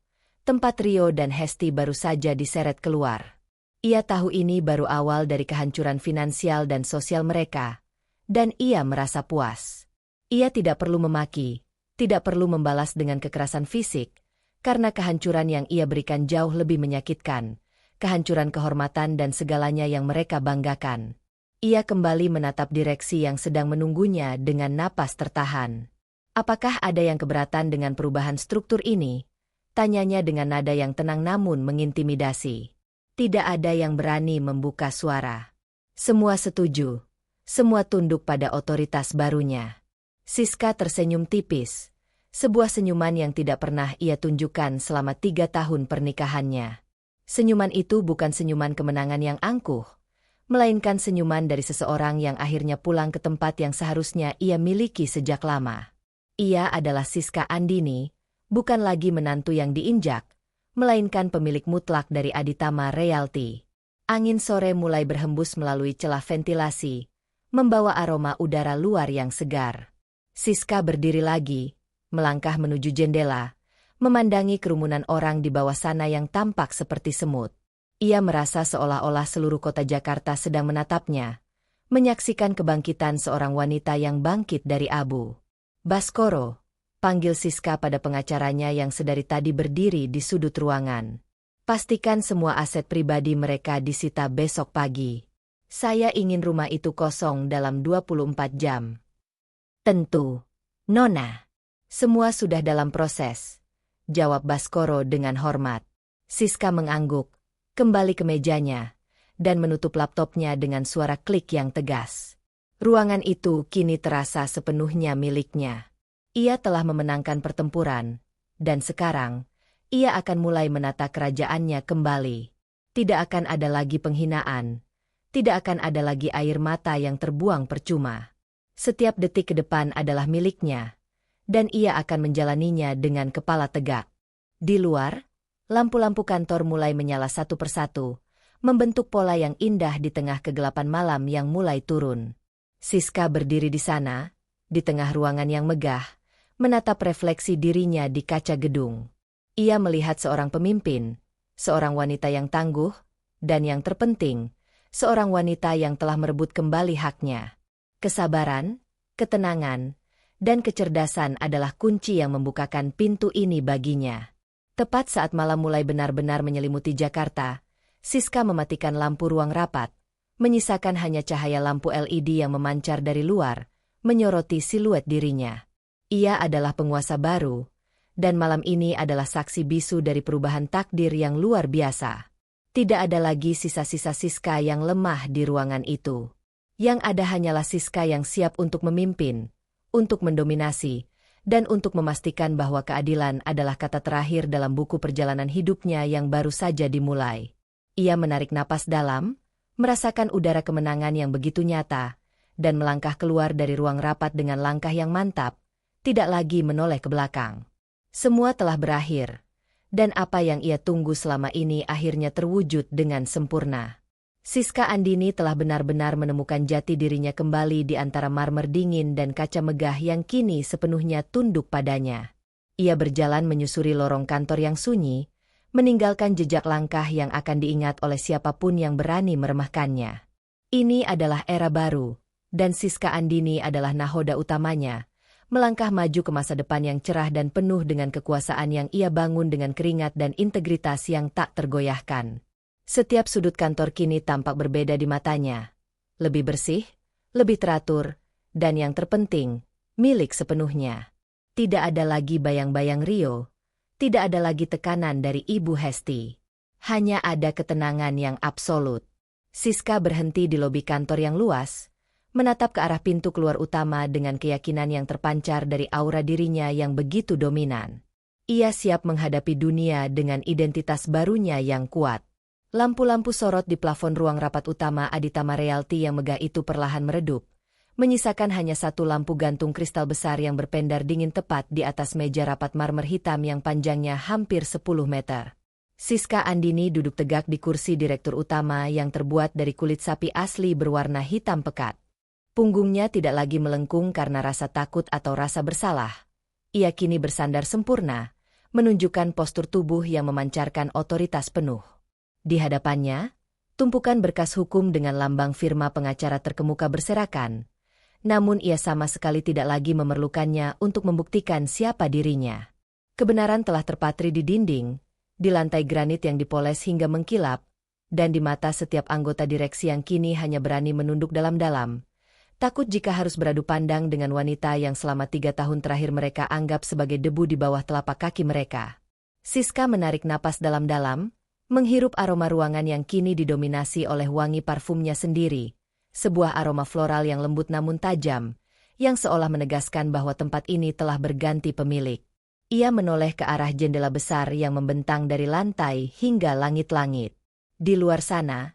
Speaker 1: tempat Rio dan Hesti baru saja diseret keluar. Ia tahu ini baru awal dari kehancuran finansial dan sosial mereka, dan ia merasa puas. Ia tidak perlu memaki, tidak perlu membalas dengan kekerasan fisik, karena kehancuran yang ia berikan jauh lebih menyakitkan, kehancuran kehormatan dan segalanya yang mereka banggakan. Ia kembali menatap direksi yang sedang menunggunya dengan napas tertahan. Apakah ada yang keberatan dengan perubahan struktur ini? Tanyanya dengan nada yang tenang namun mengintimidasi. Tidak ada yang berani membuka suara. Semua setuju. Semua tunduk pada otoritas barunya. Siska tersenyum tipis. Sebuah senyuman yang tidak pernah ia tunjukkan selama 3 tahun pernikahannya. Senyuman itu bukan senyuman kemenangan yang angkuh, melainkan senyuman dari seseorang yang akhirnya pulang ke tempat yang seharusnya ia miliki sejak lama. Ia adalah Siska Andini, bukan lagi menantu yang diinjak, melainkan pemilik mutlak dari Aditama Realty. Angin sore mulai berhembus melalui celah ventilasi, membawa aroma udara luar yang segar. Siska berdiri lagi, melangkah menuju jendela, memandangi kerumunan orang di bawah sana yang tampak seperti semut. Ia merasa seolah-olah seluruh kota Jakarta sedang menatapnya, menyaksikan kebangkitan seorang wanita yang bangkit dari abu. Baskoro, panggil Siska pada pengacaranya yang sedari tadi berdiri di sudut ruangan. Pastikan semua aset pribadi mereka disita besok pagi. Saya ingin rumah itu kosong dalam 24 jam. Tentu, Nona. Semua sudah dalam proses, jawab Baskoro dengan hormat. Siska mengangguk, kembali ke mejanya, dan menutup laptopnya dengan suara klik yang tegas. Ruangan itu kini terasa sepenuhnya miliknya. Ia telah memenangkan pertempuran, dan sekarang, ia akan mulai menata kerajaannya kembali. Tidak akan ada lagi penghinaan, tidak akan ada lagi air mata yang terbuang percuma. Setiap detik ke depan adalah miliknya, dan ia akan menjalaninya dengan kepala tegak. Di luar, lampu-lampu kantor mulai menyala satu persatu, membentuk pola yang indah di tengah kegelapan malam yang mulai turun. Siska berdiri di sana, di tengah ruangan yang megah, menatap refleksi dirinya di kaca gedung. Ia melihat seorang pemimpin, seorang wanita yang tangguh, dan yang terpenting, seorang wanita yang telah merebut kembali haknya. Kesabaran, ketenangan, dan kecerdasan adalah kunci yang membukakan pintu ini baginya. Tepat saat malam mulai benar-benar menyelimuti Jakarta, Siska mematikan lampu ruang rapat, menyisakan hanya cahaya lampu LED yang memancar dari luar, menyoroti siluet dirinya. Ia adalah penguasa baru, dan malam ini adalah saksi bisu dari perubahan takdir yang luar biasa. Tidak ada lagi sisa-sisa Siska yang lemah di ruangan itu. Yang ada hanyalah Siska yang siap untuk memimpin, untuk mendominasi, dan untuk memastikan bahwa keadilan adalah kata terakhir dalam buku perjalanan hidupnya yang baru saja dimulai. Ia menarik napas dalam, merasakan udara kemenangan yang begitu nyata, dan melangkah keluar dari ruang rapat dengan langkah yang mantap, tidak lagi menoleh ke belakang. Semua telah berakhir, dan apa yang ia tunggu selama ini akhirnya terwujud dengan sempurna. Siska Andini telah benar-benar menemukan jati dirinya kembali di antara marmer dingin dan kaca megah yang kini sepenuhnya tunduk padanya. Ia berjalan menyusuri lorong kantor yang sunyi, meninggalkan jejak langkah yang akan diingat oleh siapapun yang berani meremehkannya. Ini adalah era baru, dan Siska Andini adalah nahoda utamanya, melangkah maju ke masa depan yang cerah dan penuh dengan kekuasaan yang ia bangun dengan keringat dan integritas yang tak tergoyahkan. Setiap sudut kantor kini tampak berbeda di matanya. Lebih bersih, lebih teratur, dan yang terpenting, milik sepenuhnya. Tidak ada lagi bayang-bayang Rio. Tidak ada lagi tekanan dari Ibu Hesti. Hanya ada ketenangan yang absolut. Siska berhenti di lobi kantor yang luas, menatap ke arah pintu keluar utama dengan keyakinan yang terpancar dari aura dirinya yang begitu dominan. Ia siap menghadapi dunia dengan identitas barunya yang kuat. Lampu-lampu sorot di plafon ruang rapat utama Aditama Realty yang megah itu perlahan meredup, menyisakan hanya satu lampu gantung kristal besar yang berpendar dingin tepat di atas meja rapat marmer hitam yang panjangnya hampir 10 meter. Siska Andini duduk tegak di kursi direktur utama yang terbuat dari kulit sapi asli berwarna hitam pekat. Punggungnya tidak lagi melengkung karena rasa takut atau rasa bersalah. Ia kini bersandar sempurna, menunjukkan postur tubuh yang memancarkan otoritas penuh. Di hadapannya, tumpukan berkas hukum dengan lambang firma pengacara terkemuka berserakan. Namun ia sama sekali tidak lagi memerlukannya untuk membuktikan siapa dirinya. Kebenaran telah terpatri di dinding, di lantai granit yang dipoles hingga mengkilap, dan di mata setiap anggota direksi yang kini hanya berani menunduk dalam-dalam, takut jika harus beradu pandang dengan wanita yang selama 3 tahun terakhir mereka anggap sebagai debu di bawah telapak kaki mereka. Siska menarik napas dalam-dalam, menghirup aroma ruangan yang kini didominasi oleh wangi parfumnya sendiri, sebuah aroma floral yang lembut namun tajam, yang seolah menegaskan bahwa tempat ini telah berganti pemilik. Ia menoleh ke arah jendela besar yang membentang dari lantai hingga langit-langit. Di luar sana,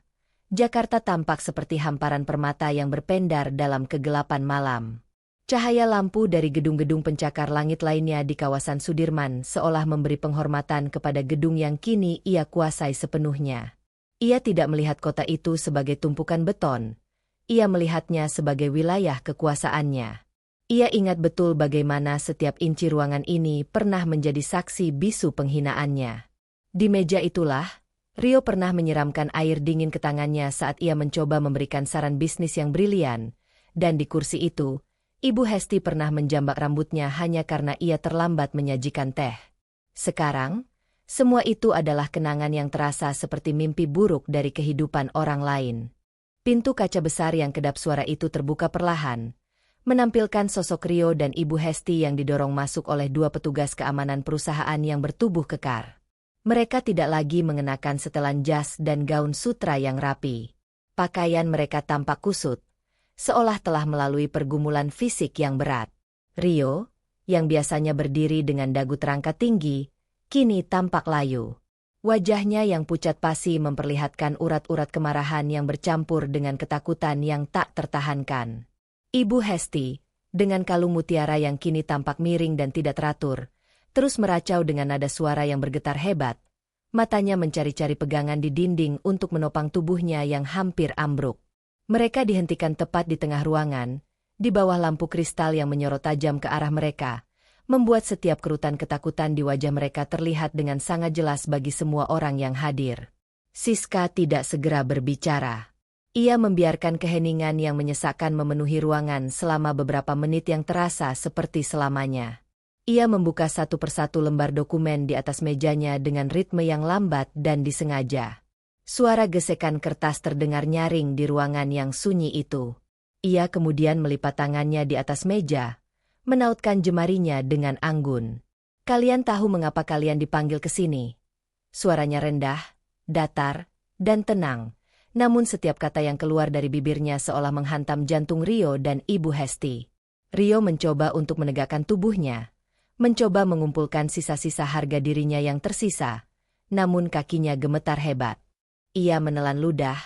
Speaker 1: Jakarta tampak seperti hamparan permata yang berpendar dalam kegelapan malam. Cahaya lampu dari gedung-gedung pencakar langit lainnya di kawasan Sudirman seolah memberi penghormatan kepada gedung yang kini ia kuasai sepenuhnya. Ia tidak melihat kota itu sebagai tumpukan beton. Ia melihatnya sebagai wilayah kekuasaannya. Ia ingat betul bagaimana setiap inci ruangan ini pernah menjadi saksi bisu penghinaannya. Di meja itulah, Rio pernah menyiramkan air dingin ke tangannya saat ia mencoba memberikan saran bisnis yang brilian, dan di kursi itu, Ibu Hesti pernah menjambak rambutnya hanya karena ia terlambat menyajikan teh. Sekarang, semua itu adalah kenangan yang terasa seperti mimpi buruk dari kehidupan orang lain. Pintu kaca besar yang kedap suara itu terbuka perlahan, menampilkan sosok Rio dan Ibu Hesti yang didorong masuk oleh 2 petugas keamanan perusahaan yang bertubuh kekar. Mereka tidak lagi mengenakan setelan jas dan gaun sutra yang rapi. Pakaian mereka tampak kusut, seolah telah melalui pergumulan fisik yang berat. Rio, yang biasanya berdiri dengan dagu terangkat tinggi, kini tampak layu. Wajahnya yang pucat pasi memperlihatkan urat-urat kemarahan yang bercampur dengan ketakutan yang tak tertahankan. Ibu Hesti, Dengan kalung mutiara yang kini tampak miring dan tidak teratur, terus meracau dengan nada suara yang bergetar hebat. Matanya mencari-cari pegangan di dinding untuk menopang tubuhnya yang hampir ambruk. Mereka dihentikan tepat di tengah ruangan, di bawah lampu kristal yang menyorot tajam ke arah mereka, membuat setiap kerutan ketakutan di wajah mereka terlihat dengan sangat jelas bagi semua orang yang hadir. Siska tidak segera berbicara. Ia membiarkan keheningan yang menyesakkan memenuhi ruangan selama beberapa menit yang terasa seperti selamanya. Ia membuka satu persatu lembar dokumen di atas mejanya dengan ritme yang lambat dan disengaja. Suara gesekan kertas terdengar nyaring di ruangan yang sunyi itu. Ia kemudian melipat tangannya di atas meja, menautkan jemarinya dengan anggun. "Kalian tahu mengapa kalian dipanggil ke sini?" Suaranya rendah, datar, dan tenang. Namun setiap kata yang keluar dari bibirnya seolah menghantam jantung Rio dan Ibu Hesti. Rio mencoba untuk menegakkan tubuhnya, mencoba mengumpulkan sisa-sisa harga dirinya yang tersisa, namun kakinya gemetar hebat. Ia menelan ludah,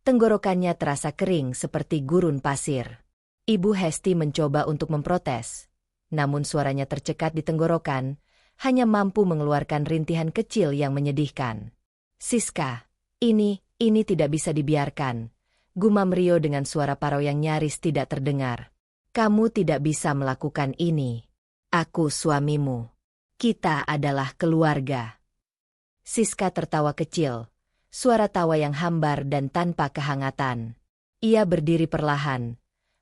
Speaker 1: tenggorokannya terasa kering seperti gurun pasir. Ibu Hesti mencoba untuk memprotes, namun suaranya tercekat di tenggorokan, hanya mampu mengeluarkan rintihan kecil yang menyedihkan. "Siska, ini tidak bisa dibiarkan," gumam Rio dengan suara parau yang nyaris tidak terdengar. "Kamu tidak bisa melakukan ini. Aku suamimu. Kita adalah keluarga." Siska tertawa kecil, suara tawa yang hambar dan tanpa kehangatan. Ia berdiri perlahan.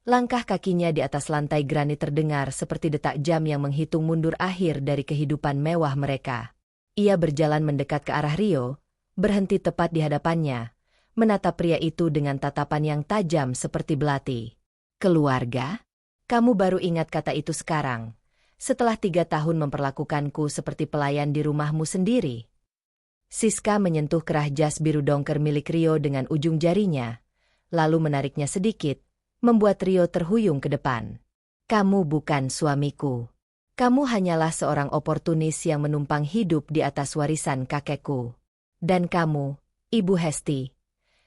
Speaker 1: Langkah kakinya di atas lantai granit terdengar seperti detak jam yang menghitung mundur akhir dari kehidupan mewah mereka. Ia berjalan mendekat ke arah Rio, berhenti tepat di hadapannya, menatap pria itu dengan tatapan yang tajam seperti belati. "Keluarga? Kamu baru ingat kata itu sekarang, setelah 3 tahun memperlakukanku seperti pelayan di rumahmu sendiri?" Siska menyentuh kerah jas biru dongker milik Rio dengan ujung jarinya, lalu menariknya sedikit, membuat Rio terhuyung ke depan. "Kamu bukan suamiku. Kamu hanyalah seorang oportunis yang menumpang hidup di atas warisan kakekku. Dan kamu, Ibu Hesti."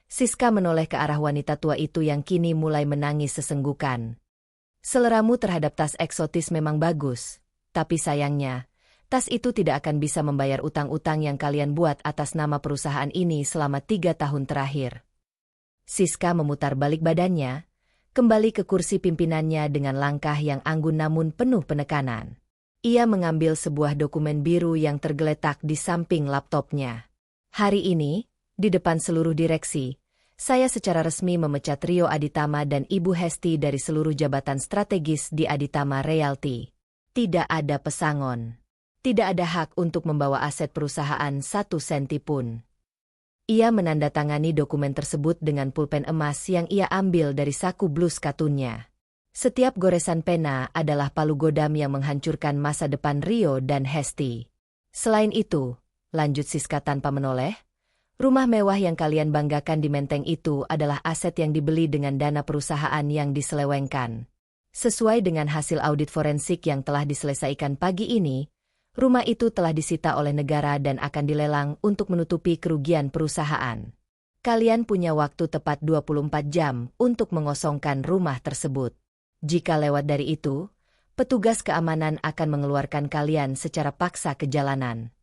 Speaker 1: Siska menoleh ke arah wanita tua itu yang kini mulai menangis sesenggukan. "Seleramu terhadap tas eksotis memang bagus, tapi sayangnya, tas itu tidak akan bisa membayar utang-utang yang kalian buat atas nama perusahaan ini selama 3 tahun terakhir." Siska memutar balik badannya, kembali ke kursi pimpinannya dengan langkah yang anggun namun penuh penekanan. Ia mengambil sebuah dokumen biru yang tergeletak di samping laptopnya. "Hari ini, di depan seluruh direksi, saya secara resmi memecat Rio Aditama dan Ibu Hesti dari seluruh jabatan strategis di Aditama Realty. Tidak ada pesangon. Tidak ada hak untuk membawa aset perusahaan 1 senti pun." Ia menandatangani dokumen tersebut dengan pulpen emas yang ia ambil dari saku blus katunnya. Setiap goresan pena adalah palu godam yang menghancurkan masa depan Rio dan Hesti. "Selain itu," lanjut Siska tanpa menoleh, "rumah mewah yang kalian banggakan di Menteng itu adalah aset yang dibeli dengan dana perusahaan yang diselewengkan. Sesuai dengan hasil audit forensik yang telah diselesaikan pagi ini, rumah itu telah disita oleh negara dan akan dilelang untuk menutupi kerugian perusahaan. Kalian punya waktu tepat 24 jam untuk mengosongkan rumah tersebut. Jika lewat dari itu, petugas keamanan akan mengeluarkan kalian secara paksa ke jalanan."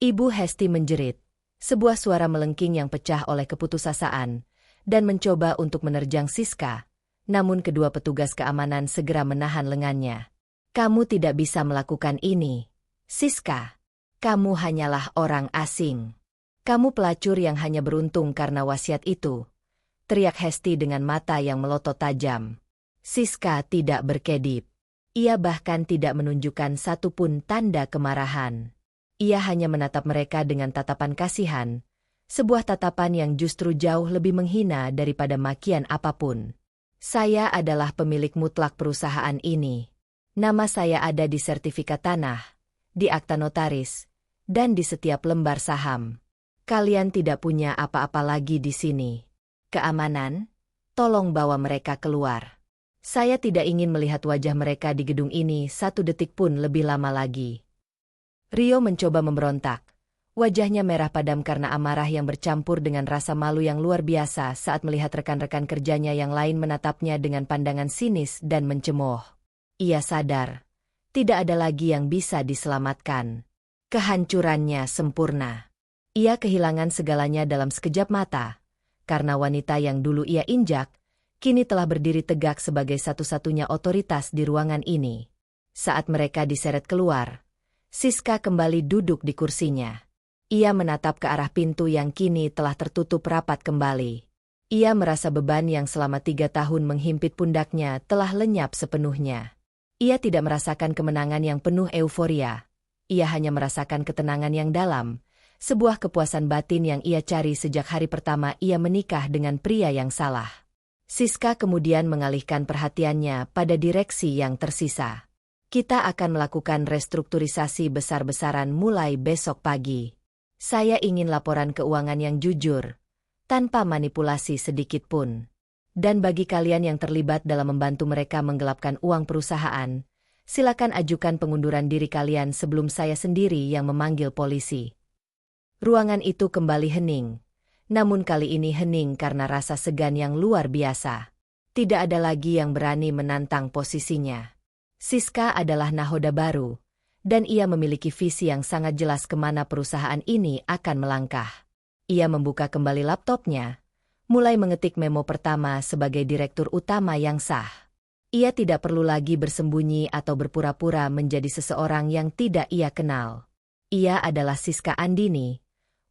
Speaker 1: Ibu Hesti menjerit, sebuah suara melengking yang pecah oleh keputusasaan, dan mencoba untuk menerjang Siska, namun kedua petugas keamanan segera menahan lengannya. "Kamu tidak bisa melakukan ini, Siska. Kamu hanyalah orang asing. Kamu pelacur yang hanya beruntung karena wasiat itu," teriak Hesti dengan mata yang melotot tajam. Siska tidak berkedip. Ia bahkan tidak menunjukkan satupun tanda kemarahan. Ia hanya menatap mereka dengan tatapan kasihan, sebuah tatapan yang justru jauh lebih menghina daripada makian apapun. "Saya adalah pemilik mutlak perusahaan ini. Nama saya ada di sertifikat tanah, di akta notaris, dan di setiap lembar saham. Kalian tidak punya apa-apa lagi di sini. Keamanan, tolong bawa mereka keluar. Saya tidak ingin melihat wajah mereka di gedung ini 1 detik pun lebih lama lagi." Rio mencoba memberontak. Wajahnya merah padam karena amarah yang bercampur dengan rasa malu yang luar biasa saat melihat rekan-rekan kerjanya yang lain menatapnya dengan pandangan sinis dan mencemooh. Ia sadar, tidak ada lagi yang bisa diselamatkan. Kehancurannya sempurna. Ia kehilangan segalanya dalam sekejap mata, karena wanita yang dulu ia injak, kini telah berdiri tegak sebagai satu-satunya otoritas di ruangan ini. Saat mereka diseret keluar, Siska kembali duduk di kursinya. Ia menatap ke arah pintu yang kini telah tertutup rapat kembali. Ia merasa beban yang selama 3 tahun menghimpit pundaknya telah lenyap sepenuhnya. Ia tidak merasakan kemenangan yang penuh euforia. Ia hanya merasakan ketenangan yang dalam, sebuah kepuasan batin yang ia cari sejak hari pertama ia menikah dengan pria yang salah. Siska kemudian mengalihkan perhatiannya pada direksi yang tersisa. Kita akan melakukan restrukturisasi besar-besaran mulai besok pagi. Saya ingin laporan keuangan yang jujur, tanpa manipulasi sedikit pun. Dan bagi kalian yang terlibat dalam membantu mereka menggelapkan uang perusahaan, silakan ajukan pengunduran diri kalian sebelum saya sendiri yang memanggil polisi. Ruangan itu kembali hening, namun kali ini hening karena rasa segan yang luar biasa. Tidak ada lagi yang berani menantang posisinya. Siska adalah nahoda baru, dan ia memiliki visi yang sangat jelas kemana perusahaan ini akan melangkah. Ia membuka kembali laptopnya, mulai mengetik memo pertama sebagai direktur utama yang sah. Ia tidak perlu lagi bersembunyi atau berpura-pura menjadi seseorang yang tidak ia kenal. Ia adalah Siska Andini,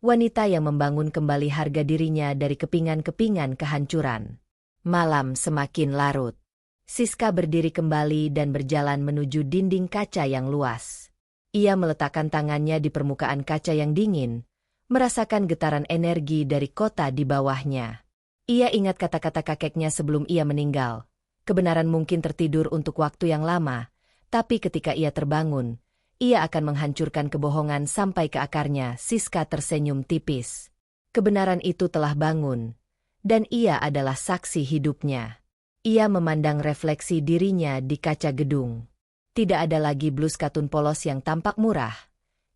Speaker 1: wanita yang membangun kembali harga dirinya dari kepingan-kepingan kehancuran. Malam semakin larut. Siska berdiri kembali dan berjalan menuju dinding kaca yang luas. Ia meletakkan tangannya di permukaan kaca yang dingin, merasakan getaran energi dari kota di bawahnya. Ia ingat kata-kata kakeknya sebelum ia meninggal. Kebenaran mungkin tertidur untuk waktu yang lama, tapi ketika ia terbangun, ia akan menghancurkan kebohongan sampai ke akarnya. Siska tersenyum tipis. Kebenaran itu telah bangun, dan ia adalah saksi hidupnya. Ia memandang refleksi dirinya di kaca gedung. Tidak ada lagi blus katun polos yang tampak murah.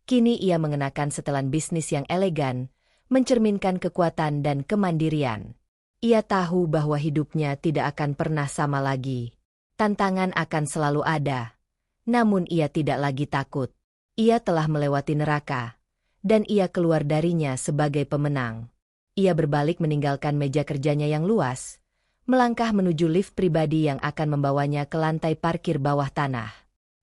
Speaker 1: Kini ia mengenakan setelan bisnis yang elegan, mencerminkan kekuatan dan kemandirian. Ia tahu bahwa hidupnya tidak akan pernah sama lagi. Tantangan akan selalu ada. Namun ia tidak lagi takut. Ia telah melewati neraka, dan ia keluar darinya sebagai pemenang. Ia berbalik meninggalkan meja kerjanya yang luas, melangkah menuju lift pribadi yang akan membawanya ke lantai parkir bawah tanah.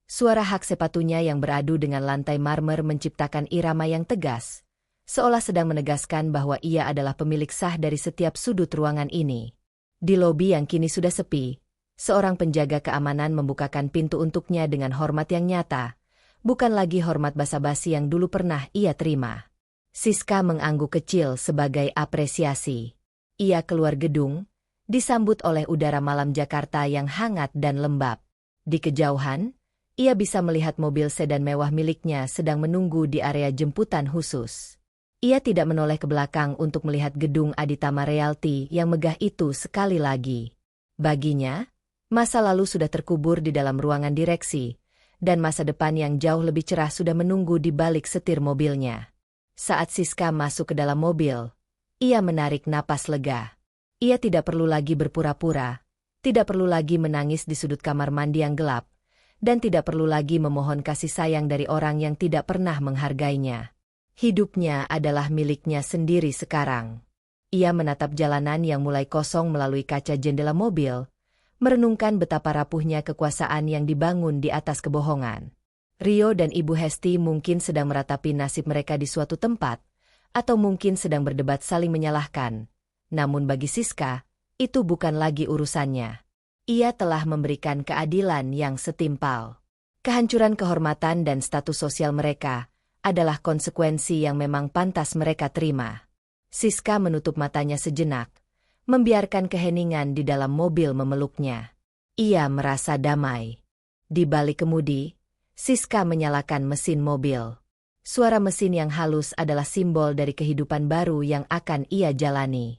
Speaker 1: Suara hak sepatunya yang beradu dengan lantai marmer menciptakan irama yang tegas, seolah sedang menegaskan bahwa ia adalah pemilik sah dari setiap sudut ruangan ini. Di lobi yang kini sudah sepi, seorang penjaga keamanan membukakan pintu untuknya dengan hormat yang nyata, bukan lagi hormat basa-basi yang dulu pernah ia terima. Siska mengangguk kecil sebagai apresiasi. Ia keluar gedung, disambut oleh udara malam Jakarta yang hangat dan lembab. Di kejauhan, ia bisa melihat mobil sedan mewah miliknya sedang menunggu di area jemputan khusus. Ia tidak menoleh ke belakang untuk melihat gedung Aditama Realty yang megah itu sekali lagi. Baginya, masa lalu sudah terkubur di dalam ruangan direksi, dan masa depan yang jauh lebih cerah sudah menunggu di balik setir mobilnya. Saat Siska masuk ke dalam mobil, ia menarik napas lega. Ia tidak perlu lagi berpura-pura, tidak perlu lagi menangis di sudut kamar mandi yang gelap, dan tidak perlu lagi memohon kasih sayang dari orang yang tidak pernah menghargainya. Hidupnya adalah miliknya sendiri sekarang. Ia menatap jalanan yang mulai kosong melalui kaca jendela mobil, merenungkan betapa rapuhnya kekuasaan yang dibangun di atas kebohongan. Rio dan Ibu Hesti mungkin sedang meratapi nasib mereka di suatu tempat, atau mungkin sedang berdebat saling menyalahkan. Namun bagi Siska, itu bukan lagi urusannya. Ia telah memberikan keadilan yang setimpal. Kehancuran kehormatan dan status sosial mereka adalah konsekuensi yang memang pantas mereka terima. Siska menutup matanya sejenak, membiarkan keheningan di dalam mobil memeluknya. Ia merasa damai. Di balik kemudi, Siska menyalakan mesin mobil. Suara mesin yang halus adalah simbol dari kehidupan baru yang akan ia jalani.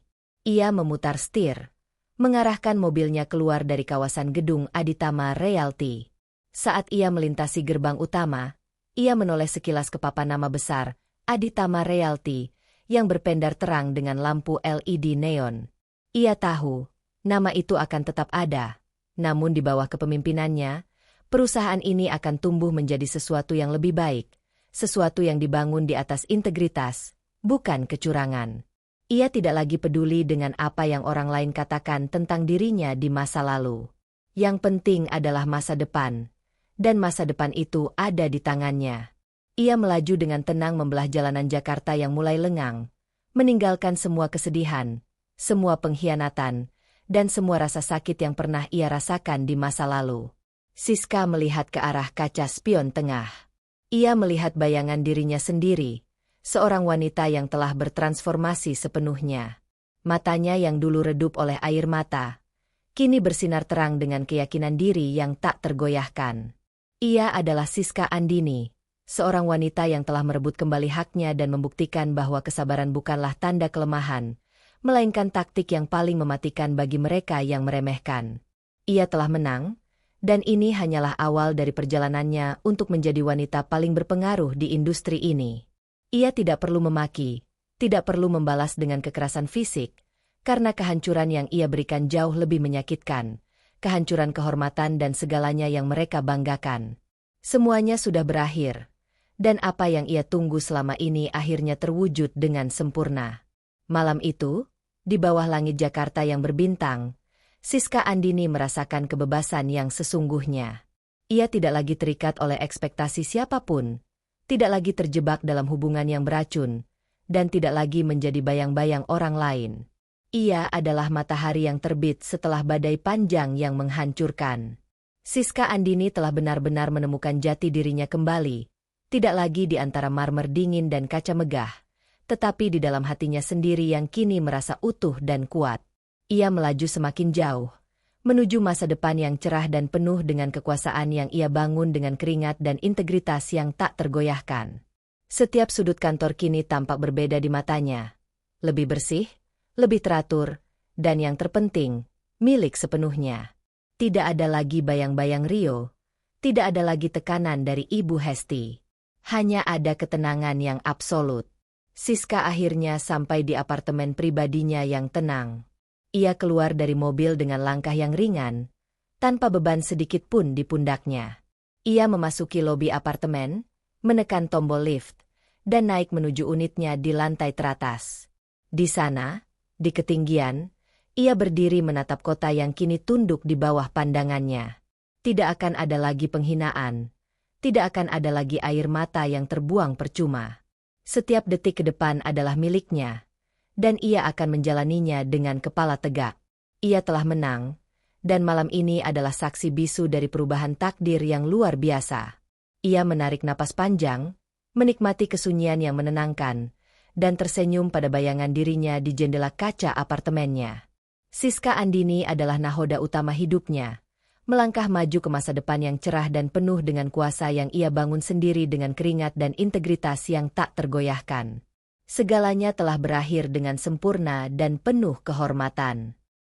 Speaker 1: Ia memutar setir, mengarahkan mobilnya keluar dari kawasan gedung Aditama Realty. Saat ia melintasi gerbang utama, ia menoleh sekilas ke papan nama besar, Aditama Realty, yang berpendar terang dengan lampu LED neon. Ia tahu, nama itu akan tetap ada, namun di bawah kepemimpinannya, Perusahaan ini akan tumbuh menjadi sesuatu yang lebih baik, sesuatu yang dibangun di atas integritas, bukan kecurangan. Ia tidak lagi peduli dengan apa yang orang lain katakan tentang dirinya di masa lalu. Yang penting adalah masa depan, dan masa depan itu ada di tangannya. Ia melaju dengan tenang membelah jalanan Jakarta yang mulai lengang, meninggalkan semua kesedihan, semua pengkhianatan, dan semua rasa sakit yang pernah ia rasakan di masa lalu. Siska melihat ke arah kaca spion tengah. Ia melihat bayangan dirinya sendiri, seorang wanita yang telah bertransformasi sepenuhnya. Matanya yang dulu redup oleh air mata, kini bersinar terang dengan keyakinan diri yang tak tergoyahkan. Ia adalah Siska Andini, seorang wanita yang telah merebut kembali haknya dan membuktikan bahwa kesabaran bukanlah tanda kelemahan, melainkan taktik yang paling mematikan bagi mereka yang meremehkan. Ia telah menang, dan ini hanyalah awal dari perjalanannya untuk menjadi wanita paling berpengaruh di industri ini. Ia tidak perlu memaki, tidak perlu membalas dengan kekerasan fisik, karena kehancuran yang ia berikan jauh lebih menyakitkan, kehancuran kehormatan dan segalanya yang mereka banggakan. Semuanya sudah berakhir, dan apa yang ia tunggu selama ini akhirnya terwujud dengan sempurna. Malam itu, di bawah langit Jakarta yang berbintang, Siska Andini merasakan kebebasan yang sesungguhnya. Ia tidak lagi terikat oleh ekspektasi siapapun, tidak lagi terjebak dalam hubungan yang beracun, dan tidak lagi menjadi bayang-bayang orang lain. Ia adalah matahari yang terbit setelah badai panjang yang menghancurkan. Siska Andini telah benar-benar menemukan jati dirinya kembali, tidak lagi di antara marmer dingin dan kaca megah, tetapi di dalam hatinya sendiri yang kini merasa utuh dan kuat. Ia melaju semakin jauh, menuju masa depan yang cerah dan penuh dengan kekuasaan yang ia bangun dengan keringat dan integritas yang tak tergoyahkan. Setiap sudut kantor kini tampak berbeda di matanya. Lebih bersih, lebih teratur, dan yang terpenting, milik sepenuhnya. Tidak ada lagi bayang-bayang Rio, tidak ada lagi tekanan dari Ibu Hesti. Hanya ada ketenangan yang absolut. Siska akhirnya sampai di apartemen pribadinya yang tenang. Ia keluar dari mobil dengan langkah yang ringan, tanpa beban sedikit pun di pundaknya. Ia memasuki lobi apartemen, menekan tombol lift, dan naik menuju unitnya di lantai teratas. Di sana, di ketinggian, ia berdiri menatap kota yang kini tunduk di bawah pandangannya. Tidak akan ada lagi penghinaan, tidak akan ada lagi air mata yang terbuang percuma. Setiap detik ke depan adalah miliknya, dan ia akan menjalaninya dengan kepala tegak. Ia telah menang, dan malam ini adalah saksi bisu dari perubahan takdir yang luar biasa. Ia menarik napas panjang, menikmati kesunyian yang menenangkan, dan tersenyum pada bayangan dirinya di jendela kaca apartemennya. Siska Andini adalah nahoda utama hidupnya, melangkah maju ke masa depan yang cerah dan penuh dengan kuasa yang ia bangun sendiri dengan keringat dan integritas yang tak tergoyahkan. Segalanya telah berakhir dengan sempurna dan penuh kehormatan.